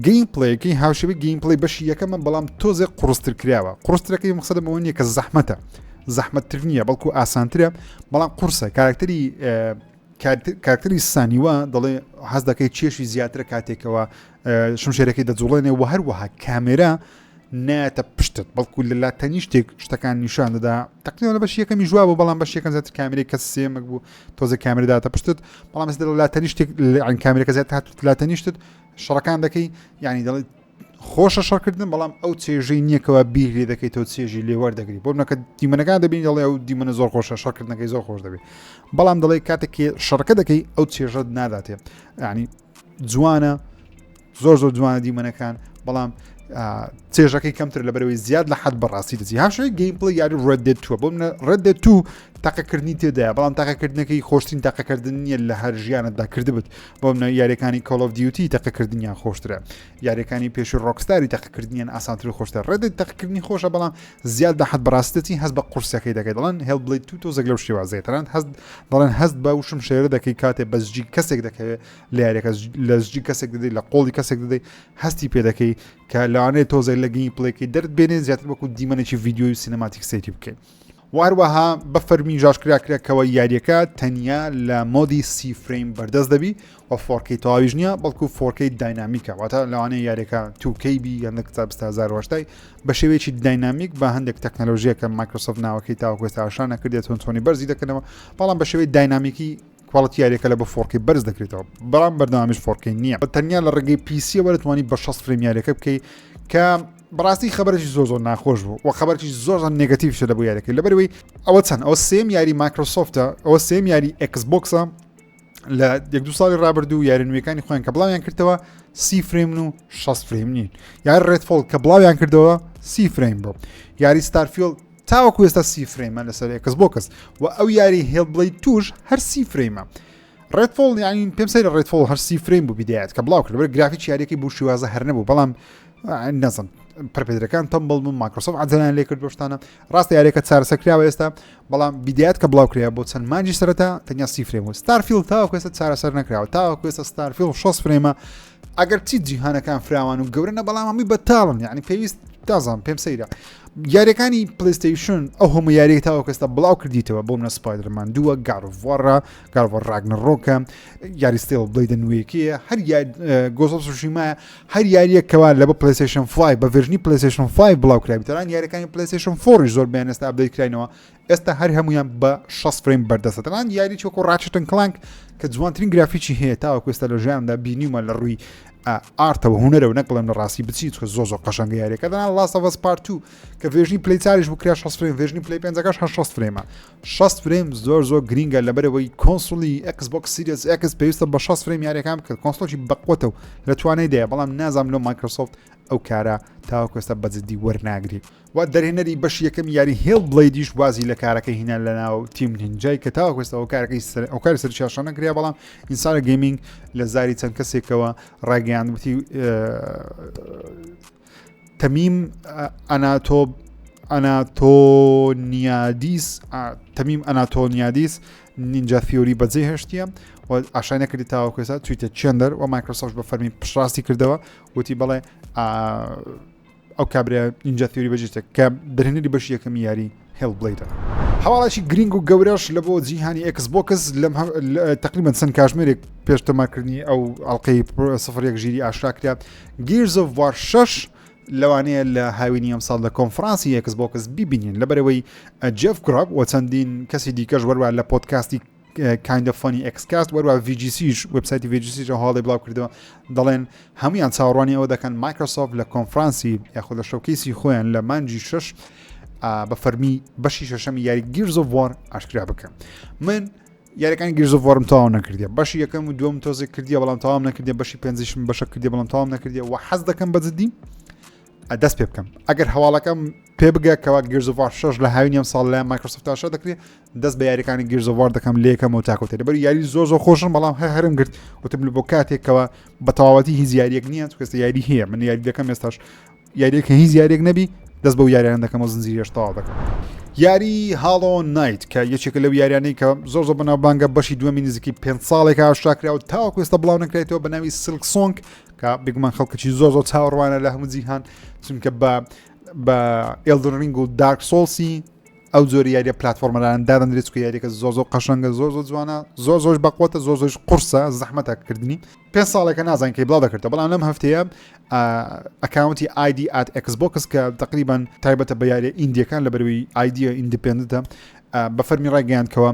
گەیم پڵەیەکی هاوشێوی گەیم پڵی بەشی یەکەمە بەڵام تۆزێک قوڕستر کراوە قوڕسترەکەی مەقسەدم ئەوە نیە کە زەحمەتە زەحمەتتر نییە بەڵکو ئاسانترە بەڵام قورسە کارکتەری سانیوە دەڵێ حەز دەکەی چێشی زیاترە کاتێکەوە شمشێرەکەی دەجوڵێنێ و هەروەها کامێرا ناتە پشتت بەڵکو لە لاتەنی شتێک شتەکان نیشان دەدا تەقریبا بەش یەکەمی جواب بوو بەڵام بەش یەکەم زیاتر کامێرەی کە سێمەک بوو تۆزە کامێرەداتە پشتت بەڵام ئێستا لە لاتەنی شتێک عین کامێرەکە زیاتر هاتووت لاتەنی شتت شەڕەکان دەکەی یعنی دەڵێ خۆشە شەڕکردن بەڵام ئەو چێژەی نییەکەوە بیری دەکەیت تۆ چێژی لێوەردەگری بۆ نەکە دیمەنەکان دەبین دەڵێ ئەو دیمەنە زۆر خۆشە شەڕکردنەکەی زۆر خۆش دەبێت بەڵام دەڵێ کاتێکی شەڕەکە دەکەی ئەو چێژەت ناداتێ ینی جوانە زۆر جوانە دیمەنەکان بەڵام چێژەکەی کەمتر لەبەرەوەی زیاد لە حەد بەڕاستی دەچی هاشوی گەیمپڵی یاری ڕێدێت تووە بۆ ڕێدێت تو تاقەکردنی تێدایە بەڵام تاقەکردنەکەی خۆشترین تاقەکردن نیە لە هەر ژیانتدا کردبت بۆ منە یاریەکانی Call of Duty تاقەکردنیان خۆشترە یاریەکانی پێشی ڕۆکستاری تاقەکردنیان ئاسانتر و خۆشتر ڕێدێت تاقەکردنی خۆشە بەڵام زیاد لە حەد بەڕاستەتی هەست بە قورسەکەی دەکەیت دەڵێن هێڵبڵی تو تۆزێک لەو شێوازەیەتەران دەڵێن هەست بە وشم شێرە دەکەی کاتێ بەزجی کەسێک دەکەوێت لە یاریەکە لە زجی کەسێک دەدەی لە قۆڵی کەسێک دەدەی هەستی پێ دەکەی کە لەوانەیە تۆزێک لە گەیم پڵێکی دەرد بێنێ زیاتر وەکو دیمەنێکی ڤیددیۆی و سینەماتیک سێتی بکەیت واروەها بە فەرمی ژاشکراکرێکەوە یاریەکە تەنیا لە مۆدی سی فریم بەردەست دەبی و 4K تەواویش نییە بەڵکو 4K داینامیکە واتە لەوانەیە یاریەکە 2K بی یان کتابستازارهشتای بە شێوەیەکی داینامیک بە هەندێک تەکنەلۆژیەکە مایکرۆسۆفت ناوەکەی تاوەکوێستا ئاشان نەکردێت چۆنی بەرزی دەکەنەوە بەڵام بە شێوەی داینامیکی کواڵەتی یاریەکە لە بە 4K بەرز دەکرێتەوە بەڵام بەردەوامیش 4K نییە بە تەنیا لە ڕێگەی PC وەرتوانی بە 6 فریم یاریەکە بکەیت کە بەڕاستی خبرێکی زۆر ناخۆش بوو و خبرێکی زۆر نێگەتیڤ شە لە بۆ یاریەکەی لەبەرەوەی ئەوە چەند ئەوە سێم یاری مایکرۆسۆفتە ئەوە سێم یاری Xboxە لە 1-2 ساڵی ڕابردوو یارنوێەکانی خۆیان کە بڵاویان کردەوە 30 فریم و 6 فریم نین یاری ڕێدفۆڵ کە بڵاویان کردەوە 30 فریم بۆ یاری ستارفیل تاوەکو ئێستا 30 فرێمە لەسەر Xbox و ئەو یاری هێڵبڵەی توش هەر 30 فرێمە ڕێدفۆڵ یانی پێم سەیرە ڕێدفۆڵ هەر 30 فریم بوو بیدایەت کە بڵاو کرد بەر گرافیکی یاریەکەی بۆ شێوازە هەر نەبوو بەڵام نەزم پرپێدەکان تەمبڵ بوون مایکرۆسۆفت عەجەلیان لێ کرد بۆ شتانە ڕاستە یاریەکە چارەسەرکراوە ئێستا بەڵام بیدایەت کە بڵاو کریا بۆ چەند مانجی سەرەتا تەنیا 30 فریم و ستارفیل تاوەکو ئێستا چارەسەر نەکراوە تاوەکو ئێستا ستارفیل 6 فرێمە ئەگەر چی جیهانەکان فراوان و گەورە بەڵام هەمووی بەتاڵن یعنی پێویست دازان پێم سەیرە یاریەکانی پلیستیشن ئەو هەموو یاریەک تاوەکو ئێستا بڵاو کردیتەوە بۆ منە سپایدرمان 2 گاروڤۆڕە گاروڤۆڕ ڕاگنەڕۆکە یاری ستێل بڵیدە نوێیەکەیە هەر گۆزۆسوشیمایە هەر یاریەکەوە لە بە پلیستیشن 5 بە ڤێژنی پلیستیشن 5 بڵاو کرابیتەوە یاریەکانی پلیستیشن 4 زۆر بیان ئێستا ئەپدەیت کراینەوە ئێستا هەر هەمویان بە 6 فریم بەردەستەتەوان یاری چۆکۆ ڕاچتن کلانک کە جوانترین گرافیکی هەیە تاوەکو ئێستا لە ژیاندا بینیمە لە ڕووی ئارتەوە هوەرە و نەکڵم لە ڕاستی بچیت کە زۆ قەشەنگە یاریەکە دەنا لاست ئەڤ ئەس پارت 2 کە ڤێژنی پلی چاریش بوو کرا 6 فریم ڤێژنی پلی 5 6 فرێمە 6 فریم زۆر گرینگە لەبەرەوەی کۆنسۆلی Xbox Series X پێویستە بە 6 فریم یاریەکان کە کۆنسۆڵی بەقوتە و لە توانای دەیە بەڵام نازام لە مایکرۆسۆفت ئەو کارە تاوەکو ئێستا بەجددی وەرناگری و دەرهێنەری بەش یەکەم یاری هێڵ بڵیدیش وازی لە کارەکەی هینە لە ناو تیم نینجای کە تاوەکو ئێستا ئەو کاری سەرچاشە نەکریا بەڵام ئینسانە گەیمینگ لە زاری چەند کەسێکەوە ڕاگەیان وتی تەمیم ئەناتۆنیادیس نینجا فیۆری بەجێ هێشتیە و ئاشای نەکردی تاوەکو ئێستا چویتە چێندەر و مایکرۆسۆفت بە فەرمی پشڕاستی کردەوە وتی بەڵێ ئەو کابرا نینجا فیۆری بەجێتە کە دەرهێنەری بەشی یەکەمی یاری هێڵ بڵیدە هەواڵاشی گرنگ و گەورەش لە بۆ جیهانی Xbox تقریبا چەند کاتژمێرێک پێشتەماکردنی ئەو ئەڵلقەی 01 ژیری ئاشراکرا Gears of War 6 لەوانەیە لە هاوینی ئەم ساڵ لە کۆنفرانسی Xbox ببینین لەبەرەوەی جێف گراپ و چەندین کەسی دیکەش وەروە لە پۆدکاستی kind of funny Xcast وەروە VGCش وبسایتی VGC هەواڵی بڵاو کردەوە دەڵێن هەمویان چاوەڕوانی ئەوە دەکەن مایکرۆسۆفت لە کۆنفرانسی یاخۆ لە شەوکەیسی خۆیان لە مانجی 6 بە فەرمی بەشی شەشەمی یاری Gears of War ئاشکرا بکەم من یاریەکانی Gears of War تەواو نەکردیە بەشی یەکەم و دووەم تۆزێک کردیە بەڵام تەواو نەکردیە بەشی پێنجشم بەشە کردیە بەڵام تەواو نەکردیە و حەز دەکەم بەجددی دەست پێ بکەم ئەگەر هەواڵەکەم پێ بگە کەوا Gears of War 6 لە هاوینی ئەم ساڵ لە مایکرۆسۆفت تاشە دەکرێت دەست بە یاریەکانی Gears of War دەکەم لێکەم و تاکۆتێ لەبەر یاری زۆر خۆشن بەڵام هەرم گرت وتم بۆ کاتێکەوە بە تەواوەتی هیچ یاریەک نییە چکەستە یاری هەیە من یاری دەکەم ئێستاش یاریەکە هیچ یاریەک نەبی دەست بە یاریان دەکەم و زنجیرەش تەواو دەکەم یاری هاڵۆ نایت کە یەکێکە لەو یاریانەی کە زۆر بەناوبانگە بەشی دووەمی نزیکی 5 ساڵێک ئاشراکرا و تاوەکو ئێستا بڵاو نەکرێتەوە بە ناوی سلک سۆنگ کە بگومان خەڵکەی زۆر چاوەڕوانە لە هەموو جیهان چونکە بە ئێلدن ڕینگ و دارک سۆڵسی ئەو زۆر یاریە پلتفۆرمەلان دادەنرێت کە یاریەکە زۆر قەشەنگە زۆر جوانە زۆر بەقوتە زۆرش قورسە زەحمەتەکردنی 5 ساڵێکە نازان کەی بڵاو دەکردەوە بەڵام لەم هەفتەیە ئەکاونتی ID @Xbox کە تقریبان تایبەتە بە یاریە ئیندیەکان لە بەروی ایدیا ئیندیپندنتە بە فەرمی ڕاگەیاندکەوە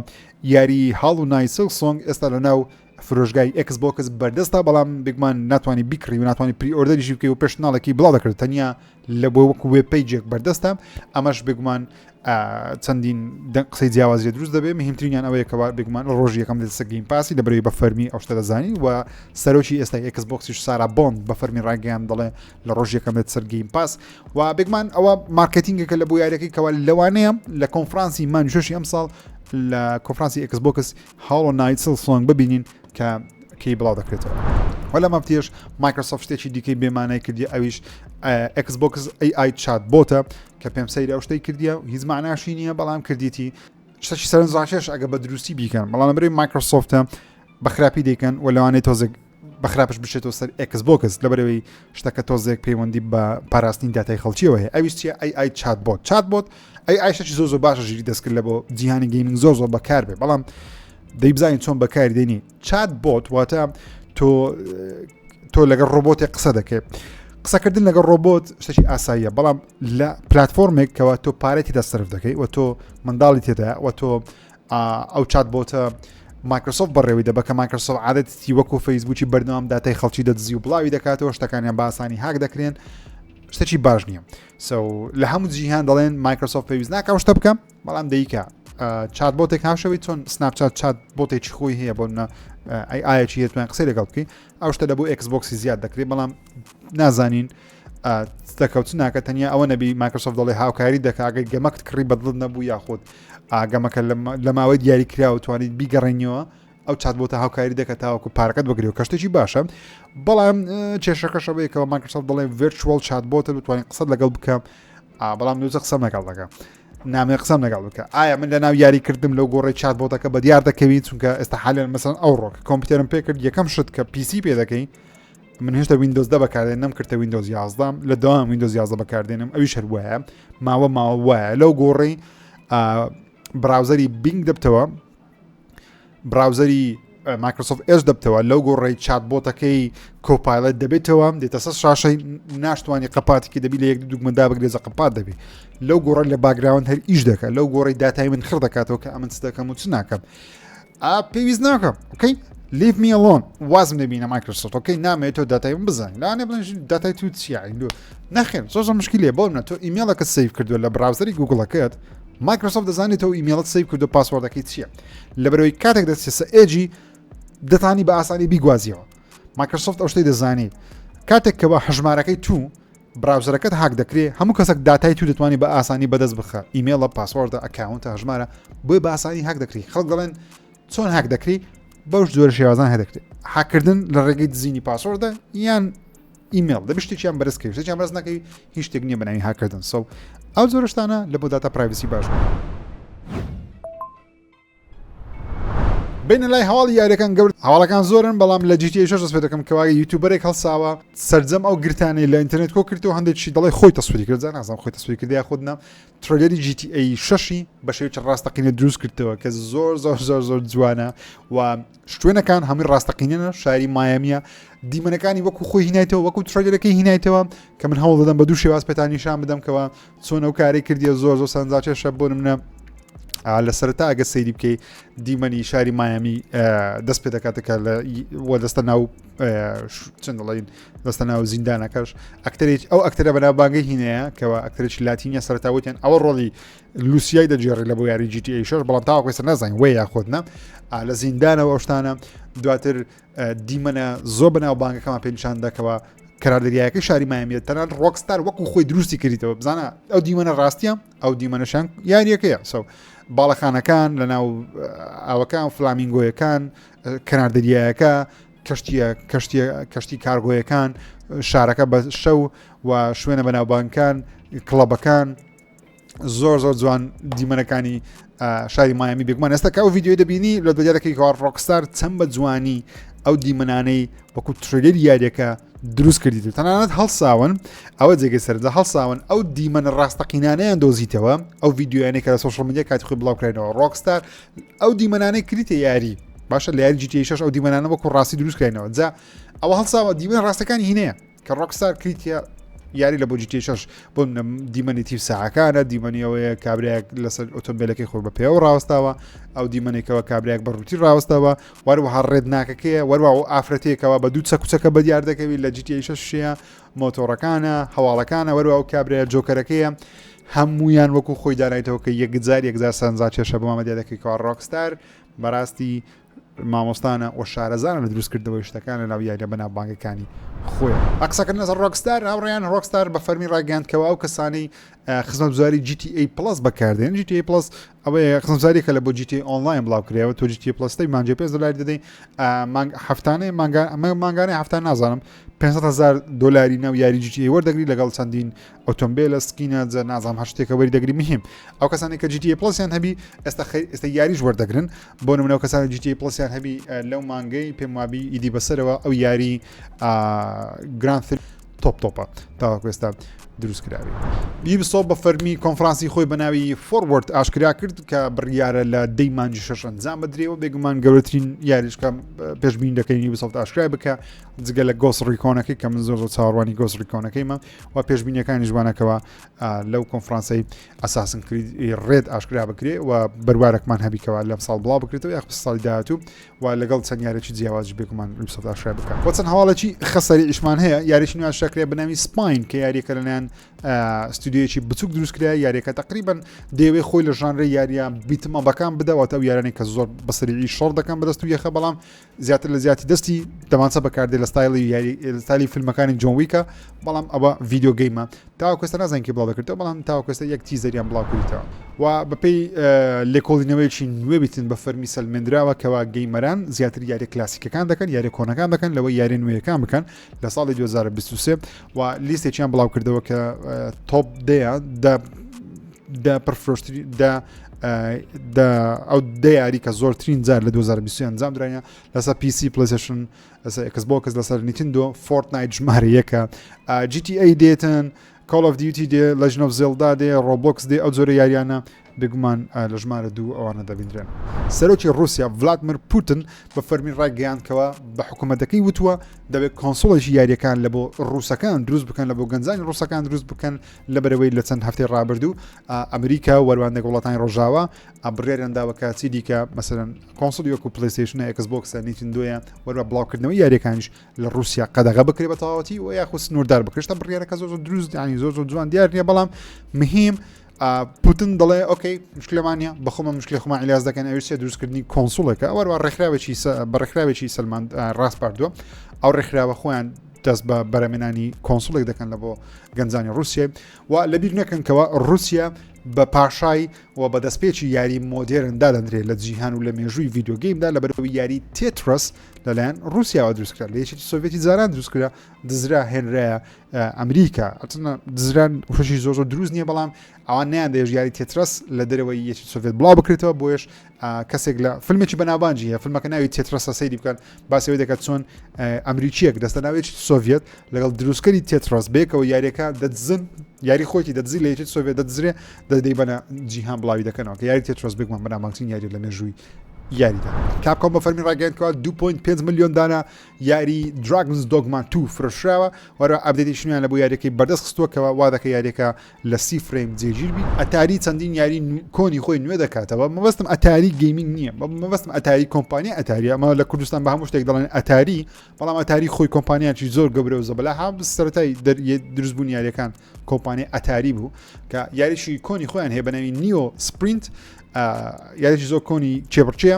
یاری هاڵ و نایسل سۆنگ ئێستا لە ناو فرۆژگای Xbox بەردەستا بەڵام بگومان ناتوانانی بیکڕی و ناتوانانی پری ئۆردەریشی بکەی و پێشناڵێکی بڵاو دەکرد تەنیا لە بۆ وەکو وێب پیجێک بەردەستە ئەمەش بگومان چەندین قسەی جیاوازیە دروست دەبێت مهمترینیان ئەوەیەکەوە بگومان ڕۆژ یەکەم دەسە گەیم پاسی لەبەرەوەی بە فەرمی ئەو شتە دەزانی و سەرۆکی ئێستا Xboxیش سارا بۆند بە فەرمی ڕاگەیان دەڵێ لە ڕۆژ یەکەم دێت سەر گەیم پاس و بگومان ئەوە مارکتینگێکە لە بۆ یاریەکەی کەوا لەوانەیە لە کۆنفرانسی مانجۆشی ئەم ساڵ لە کۆنفرانسی Xbox هاڵۆ نایت سۆنگ ببینین کە کەی بڵاو دەکرێتەوە وەلا مەفتێش مایکرۆسۆفت شتێکی دیکەی بێمانای کردی ئەویش Xbox AI chat بۆتە کە پێم سەیری ئەو شتەی کردیە هیچ معناشی نییە بەڵام کردیتی شتێکی سەرنجڕاکێش ئەگە بە دروستی بیکەن بەڵام بەرەوەی مایکرۆسۆفتە بەخراپی دەیکەن و لەوانەیە تۆزێک بەخراپش بشێتەوە سەر Xbox لەبەرەوەی شتەکە تۆزێک پەیوەندی بە پاراستنی داتای خەڵکیەوە هەیە ئەویش چیە AI chat بۆت AI شتێکی زۆر باشە ژیری دەستکرد لە بۆ جیهانی گەیمینگ زۆر بەکار بێ بەڵام دەیبزانین چۆن بەکاری دێنی چات بۆت واتە تۆ لەگەڵ ڕۆبۆتێک قسە دەکەێت قسەکردن لەگەڵ ڕۆبۆت شتێکی ئاساییە بەڵام لە پلتفۆرمێک کەەوە تۆ پارێتی دەسترف دەکەیت و تۆ منداڵی تێدا و تۆ ئەو چات بۆتە مایکرۆسۆفت بەڕێوی دەبە کە مایکرۆسۆفت عادەتی وەکو فەیسبوکی بەردەوام داتای خەڵکی دەدزی و بڵاوی دەکاتەوە شتەکانیان بە ئاسانی هاک دەکرێن شتێکی باش نییە لە هەموو جیهان دەڵێن مایکرۆسۆفت پێویست ناکە شتە بکەم بەڵام دەیکە چات بۆتێک هاوشەوی چۆن سناپچات چات بۆتێکی خۆی هەیە بۆ ئایا چی هێتوان قسەی لەگەڵ بکەی ئەو شتە لە بۆ ئەکسبۆکسی زیاد دەکرێت بەڵام نازانین دەکەوت ناکە تەنیا ئەوە نەبی مایکرۆسۆفت دەڵێ هاوکاری دەکە ئەگەر گەمەکت کڕی بەدڵ نەبوو یاخود ئاگەمەکە لە ماوەی دیاری کراوە توانیت بیگەڕێنیەوە ئەو چات بۆتە هاوکاری دەکە تاوەکو پارەکەت بگرێت و کەشتێکی باشە بەڵام کێشەکەشەوەیەکەوە مایکرۆسۆفت دەڵێ ڤیرچوەڵ چات بۆتە بتوانین قسەت لەگەڵ بکەم بەڵام نووزە قسەم لەگەڵ دەکە نامێ قسەم لەگەڵ بکە ئایا من لە ناو یاری کردم لەو گۆڕی چات بۆتەکە بە دیار دەکەویت چونکە ئێستا حالێن مەسەن ئەو ڕۆک کۆمپیوتەرم پێ کرد یەکەم شت کە پیسی پێ دەکەی من هێشتا ویندۆز 10 بەکاردێن نەمکردە ویندۆز 11 لە دەوام ویندۆز 11 بەکاردێنم ئەویش هەر وایە ماوە وایە لەو گۆڕی براوزەری بینگ دەبتەوە براوزەری مایکرۆسۆفت ئێش دەبتەوە لەو گۆڕی چات بۆتەکەی کۆپایلەت دەبێتەوە دێتە سەر شاشەی ناشتوانانی قەپاتێکی دەبی لە یەک دوگمەدا بگرێزە قەپات دەبی لەو گۆڕی لە باگراوند هەر ئیش دەکات لەو گۆڕی داتای من خڕ دەکاتەوە کە ئەمن چ دەکەم و چ ناکەم پێویست ناکەم ئۆکەی leave me alone وازم نبینە مایکرۆسۆفت ئۆکەی نامێت تۆ داتای من بزانین لاانێ بڵێن داتای تو چیان نەخێن زۆر مشکلێ بۆ منە تۆ ئیمێڵەکە سیف کردووە لە براوزەری گوگڵەکەت مایکرۆسۆفت دەزانێتەوە ئیمێڵت سیف کردو پاسوەردەکەی چییە لەبەرەوەی کاتێک دەچێتە ئێجی دەتانی بە ئاسانی بیگوازیەوە مایکرۆسۆفت ئەو شتەی دەزانێت کاتێک کە بە هەژمارەکەی تو براوزەرەکەت هاک دەکرێت هەموو کەسێک داتای تو دەتوانانی بە ئاسانی بەدەست بخە ئیمێڵە پاسوەردە ئەکاونتە هەژمارە بۆی بە ئاسانی هاک دەکری خەڵک دەڵێن چۆن هاک دەکری بەش زۆر شێوازان هەدەکرێت هاکردن لە ڕێگەی دزینی پاسوەردە یان ئیمێڵ دەبی شتێکیان بەرزکەوی شتێکیان بەرز نەکەی هیچ شتێک نییە بەناوی هاکردن سو ئەو زۆرشتانە لە بۆ داتا پرایڤسی باش بین لای هەواڵی یاریەکان گەورە هەواڵەکان زۆرن بەڵام لە GTA 6 دەست پێ دەکەم کەوای یوتیوبەرێک هەڵساوە سەرجەم ئەو گرتانەی لە ئینتەرنێت کۆ کردەوە هەندێکی دەڵێ خۆی تەسویری کرد نازانم خۆی تەسویری کردی یا خودنا ترۆلەری GTA 6 بە شێوەیەکی ڕاستەقینە دروست کردەوە کە زۆر جوانە و شوێنەکان هەمووی ڕاستەقینەنە شاری مایامیە دیمەنەکانی وەکو خۆی هینایتەوە وەکو ترۆلەرەکەی هینایتەوە کە من هەوڵ دەدەم بە دوو شێواز پێتان نیشان بدەم کەەوە چۆن ئەو کاری کردیە زۆر سەنجاکێشە بۆ منە لە سەرتا ئەگە سەیری بکەی دیمەنی شاری مایامی دەست پێ دەکاتەکە لە دەستە ناو چەند دەڵین دەستە ناو زیندانەکەش ئەکتەرێک ئەو ئەکتەرە بەناوبانگەی هینەیە کەەوە ئەکتەرێکی لاتینە سەرتاوتیان ئەوە ڕۆڵی لوسیای دەجێڕی لە بۆ یاری GTA 6 بەڵام تاواکوێسە نازانین وێ یاخۆتنە لە زیندانەوە ئەوشتانە دواتر دیمەنە زۆر بەناوبانگەکەمان پێنیشان دەکەوە کەراردەریایەکەی شاری مایامیێت تەنان ڕۆکستار وەکو خۆی دروستی کردیتەوە بزانە ئەو دیمەنە ڕاستیە ئەو دیمەنەشان یاریەکەیە سو باڵەخانەکان لە ناو ئاوەکان فلامینگۆیەکان کەناردەریایەکە کەشتی کارگۆیەکان شارەکە بە شەو و شوێنە بەناوبانکان کڵەبەکان زۆر جوان دیمەنەکانی شاری مایامی بێگومان ئێستا کە ئەو ڤیددیۆی دەبینی لە دەجارەکەی کار ڕۆکستار چەند بە جوانی ئەو دیمەنانەی وەکو ترێلەری یاریەکە دروست کردیت تەنانەت هەڵساون ئەوە جێگەی سەردا هەڵساون ئەو دیمەنە ڕاستەقینانەیان دۆزیتەوە ئەو ڤیددیویانەی کە لە سۆشڵ میدیا کاتی خۆی بڵاوکراینەوە ڕۆکستار ئەو دیمەنانەی کریتە یاری باشە لە یاری GTA 6 ئەو دیمەنانە وەکو ڕاستی دروستکراینەوە جا ئەوە هەڵساوە دیمەنە ڕاستەکانی هینەیە کە ڕۆکستار کریتە یاری لە بۆ GTA 6 بۆ دیمەنی تیف ساعەکانە دیمەنیەوەیە کابراەک لەسەر ئۆتۆمبیلەکەی خۆی بە پێوە ڕاوەستاوە ئەو دیمەنێکەوە کابراەک بە ڕووتی ڕاوەستەوە وەروەها ڕێدناکەکەیە وەروە و ئافرەتێکەوە بە دوو چەکوچەکە بە دیار دەکەوی لە GTA 6 شەیە مۆتۆڕەکانە هەواڵەکانە وەروە و کابراە جۆکەرەکەیە هەمویان وەکو خۆی دانایتەوە کە یەکجار سەنجا چێشە بۆمە دیارەکەی کار ڕۆکستار بەڕاستی مامۆستانە و شارەزانە لە دروستکردەوەی شتەکان لە ناو یاریە بەناوبانگەکانی خۆی ئەقسەکردن لەسەر ڕۆکستار هاوڕێیان ڕۆکستار بە فەرمی ڕاگەاندکەوە ئەو کەسانەی خزمەتگوزاری GTA Plus بەکاردێن GTA Plus ئەوەیە خزمەتگوزاریکە لە بۆ GTA ئۆنلاین بڵاوکرێەوە تۆ GTA Plus مانجێ پێ دلار دەدەین هەفتانەی مانگانەی هەفتان نازانم 500,000 دلاری ناو یاری GTA وەردەگری لەگەڵ چەندین ئۆتۆمبیلە سکینە جە نازام هەشتێکە وەری دەگری مهم ئەو کەسانی کە GTA Pluسیان هەبی ئێستا یاریش وەردەگرن بۆ نمونە ئەو کەسانی GTA Pluسیان هەبی لەو مانگەی پێم وابی ئیدی بەسەرەوە ئەو یاری گراند تۆپە تاوەکو ئێستا دروست کراوی بیبسۆ بە فەرمی کۆنفرانسی خۆی بەناوی فۆروەرد ئاشکرا کرد کە بڕیارە لە دەی مانجی شەش ئەنجام بدرێەوە بێگومان گەورەترین یاریشکە پێشبین دەکەین یوبیسۆفت ئاشکرای بکە جگە لە گۆست ڕیکۆنەکەی کە من زۆر چاوەڕوانی گۆست ڕیکۆنەکەیمە و پێشبینیەکانی جوانەکەەوە لەو کۆنفرانسی ئەساسن کردی ڕێت ئاشکرا بکرێ و بەروارێکمان هەبیکەوە لەم ساڵ بڵاو بکرێتەوە یاخ ساڵی داهاتوو و لەگەڵ چەند یاریی جیاواز بێگومان یوبیسۆفت ئاشکرا بکە بۆ چەند هەواڵێکی خەسەری ئیشمان هەیە یاریشی نوێ ئاشکرا بناوی سپاین کە یاریەکە لەلایەن ستودیویەکی بچوک دروست کرا یاریەکە تقریبا دەیەوێ خۆی لە ژانرە یاریە بیتمە بەکان بدەوەتە ئەو یارانی کە زۆر بەسەری شەڕ دەکەن بەدەست و یەخە بەڵام زیاتر لە زیاتی دەستی دەمانچە بەکاردێ لە ستایلی فیلمەکانی جۆن ویکە بەڵام ئەوە ڤیدیۆ گەیمە تاوەکوێستە نازانین کێ بڵاو دەکردەوە بەڵام تاوەکوێستە یەک تیزەریان بڵاو کردیتەوە و بەپێی لێکۆڵینەوەیکی نوێ بیتن بە فەرمی سەلمێنراوە کەوا گەیمەران زیاتر یاری کلاسیکەکان دەکەن یاری کۆنەکان دەکەن لەوە یاری نوێیەکان بکەن لە ساڵی 2023 و لیستێکیان بڵاو کردەوە کە تۆپ دەیە دا پرفرۆشتری ئەو دیاری کە زۆرترین جار لە 2020 ئەنجام درایە لەسەر PC PlayStation لەسەر Xbox لەسەر Nintendo Fortnite ژمارە یەکە GTA دێتن Call of Duty دێ Legend of Zelda دێ Roblox دێ ئەو جۆرە یاریانە بگومان لە ژمارە دوو ئەوانە دەبیندرێن سەرۆکی رووسیا ڤلادیمیر پوتین بە فەرمی ڕاگەیاندکەوە بە حکوومەتەکەی وتووە دەبێت کۆنسۆڵێکی یاریەکان لە بۆ ڕووسەکان دروست بکەن لە بۆ گەنجانی ڕووسەکان دروست بکەن لە بەرەوەی لە چەند هەفتەی ڕابردوو ئەمریکا وەروانە وڵاتانی ڕۆژاوە بڕێرەنداوەکە چی دیکە مەسەرەن کۆنسۆلی وەکو پلیستیشن Xbox Nintendo وەروە بڵاوکردنەوەی یاریەکانش لە رووسیا قەدەغە بکرێ بە تەواوەتی و یاخود سنووردار بکرێتە بڕیارەکە زۆر دروست ینی زۆر جوان دیار نییە بەڵام مهم پوتین دەڵێ ئۆکەی مشکلمانە بەخۆمە مشکلی خۆمان عیلاج دەکەن ئەویسێ دروستکردنی کۆنسۆڵێکە ئەوەوە ڕێکخراوێکی سلمان ڕاست پاردووە ئەو ڕێکخراوە خۆیان دەست بە بەرەمێنانی کۆنسۆڵێک دەکەن لە بۆ گەنجانی رووسیا و لەبیر نەکەنکەوە رووسیا بە پاشای و بە دەستپێکی یاری مۆدێرن دادەندرێت لە جیهان و لە مێژووی ڤیدیۆ گەیمدا لە بەرەوەی یاری تێترس لەلایەن رووسیاوە دروستکرا لە یەکێتی سۆڤێتی زاران دروستکرا دزرا هێنرایە ئەمریکا ئەچنە دزران وشەشی زۆر دروست نییە بەڵام ئەوان نیان دەێژ یاری تێترس لە دەرەوەی یەکی سۆڤێت بڵاو بکرێتەوە بۆیش کەسێک لە فیلمێکی بەناوبانجی هەیە فیلمەکە ناوی تێترسە سەیری بکەن باسەوەی دەکات چۆن ئەمریکیەک دەستە ناوێکی سۆڤێت لەگەڵ دروستکەری تێترس بێکەوە یاریەکە دەدزن یاری خۆی دەدزی لە یەکێتی سۆڤێت دەدزرێ دەدەی بەنە جیهان بڵاوی دەکەنەوە کە یاری تێترس بگومان بەنامانگترین یاری لە مێژووی یاریدا کاپکۆم بە فەرمی ڕاگەیاندکەوە 2.5 ملیۆن دانە یاری دراگنز دۆگما 2 فرۆشراوە وەرە ئەپدێتیشمیان لە بۆ یاریەکەی بەردەست خستووەکەوە وا دەکە یاریەکە لە 30 فریم جێگیر بی ئەتاری چەندین یاری کۆنی خۆی نوێ دەکاتەوە مەبەستم ئەتاری گەیمینگ نییە مەبەستم ئەتاری کۆمپانیا ئەتاری ئەمە لە کوردستان بە هەموو شتێک دەڵێن ئەتاری بەڵام ئەتاری خۆی کۆمپانیاکی زۆر گەورە و زەبەلا هەم سەرەتای دروستبوون یاریەکان کۆمپانیا ئەتاری بوو کە یاریشی کۆنی خۆیان هەیە بەناوی نیۆ سپرینت یاریشی زۆر کۆنی چێبڕچێە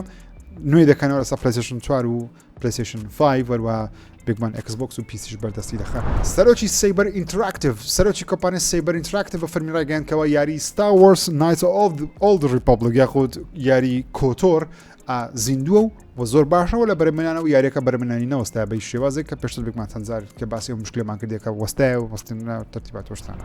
نوێ دەکەنەوە لەسەر پلیستیشن 4 و پلیستیشن 5 وەروە بگومان Xbox و پیسیش بەردەستی دەخەن سەرۆکی سایبەر ئینتراکتیڤ سەرۆکی کۆمپانیای سایبەر ئینتراکتیڤ بە فەرمی ڕاگەیاندکەوە یاری ستار وارز نایتس ئۆف ئۆلد ریپابلیک یاخود یاری کۆتۆر زیندووە و زۆر باشەوە لە بەرەمێنانەوە یاریەکە بەرەمێنانی نەوەستا بە شێوازێک کە پێشتر بگومان چەندجار کە باسی مشکلمان کردێکە وەستایە و وەستێنە تەرتیبات وەشتانە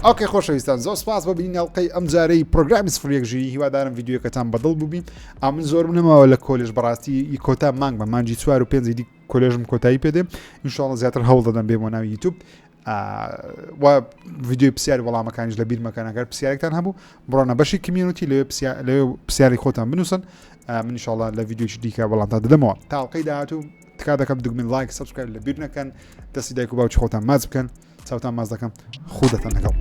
ئۆکەی خۆشەویستان زۆر سپاس بۆ بینین ئەڵقەی ئەم جارەی پرۆگرامی سفرێکژی هیوادارم ڤیدیۆکەتان بەدڵ بووبین من زۆر بنەمەوە لە کۆلێژ بەڕاستی کۆتا مانگ بە مانجی 4 و 5 دی کۆلێژم کۆتایی پێدێ ئینشاڵڵا زیاتر هەوڵ دەدەم بێ بۆ ناوی یوتیوب و ڤیدیۆی پرسیاری وەڵامەکانیش لە بیرمەکانەکەر پرسیارێکتان هەبوو بڕۆنە بەشی کمیونیتی لەوێ پرسیاری خۆتان بنووسن من ئینشاڵڵا لە ڤیدیۆی دیکە وەڵامتان دەدەمەوە تا ئەڵقەی داهاتوو تکا دەکەم دوگمن لایک سابسکرایب لە بیر نەکەن دەستی دایک و باوکی خۆتان ماچ بکەن چاوتان ماچ دەکەم خودتان لەگەڵ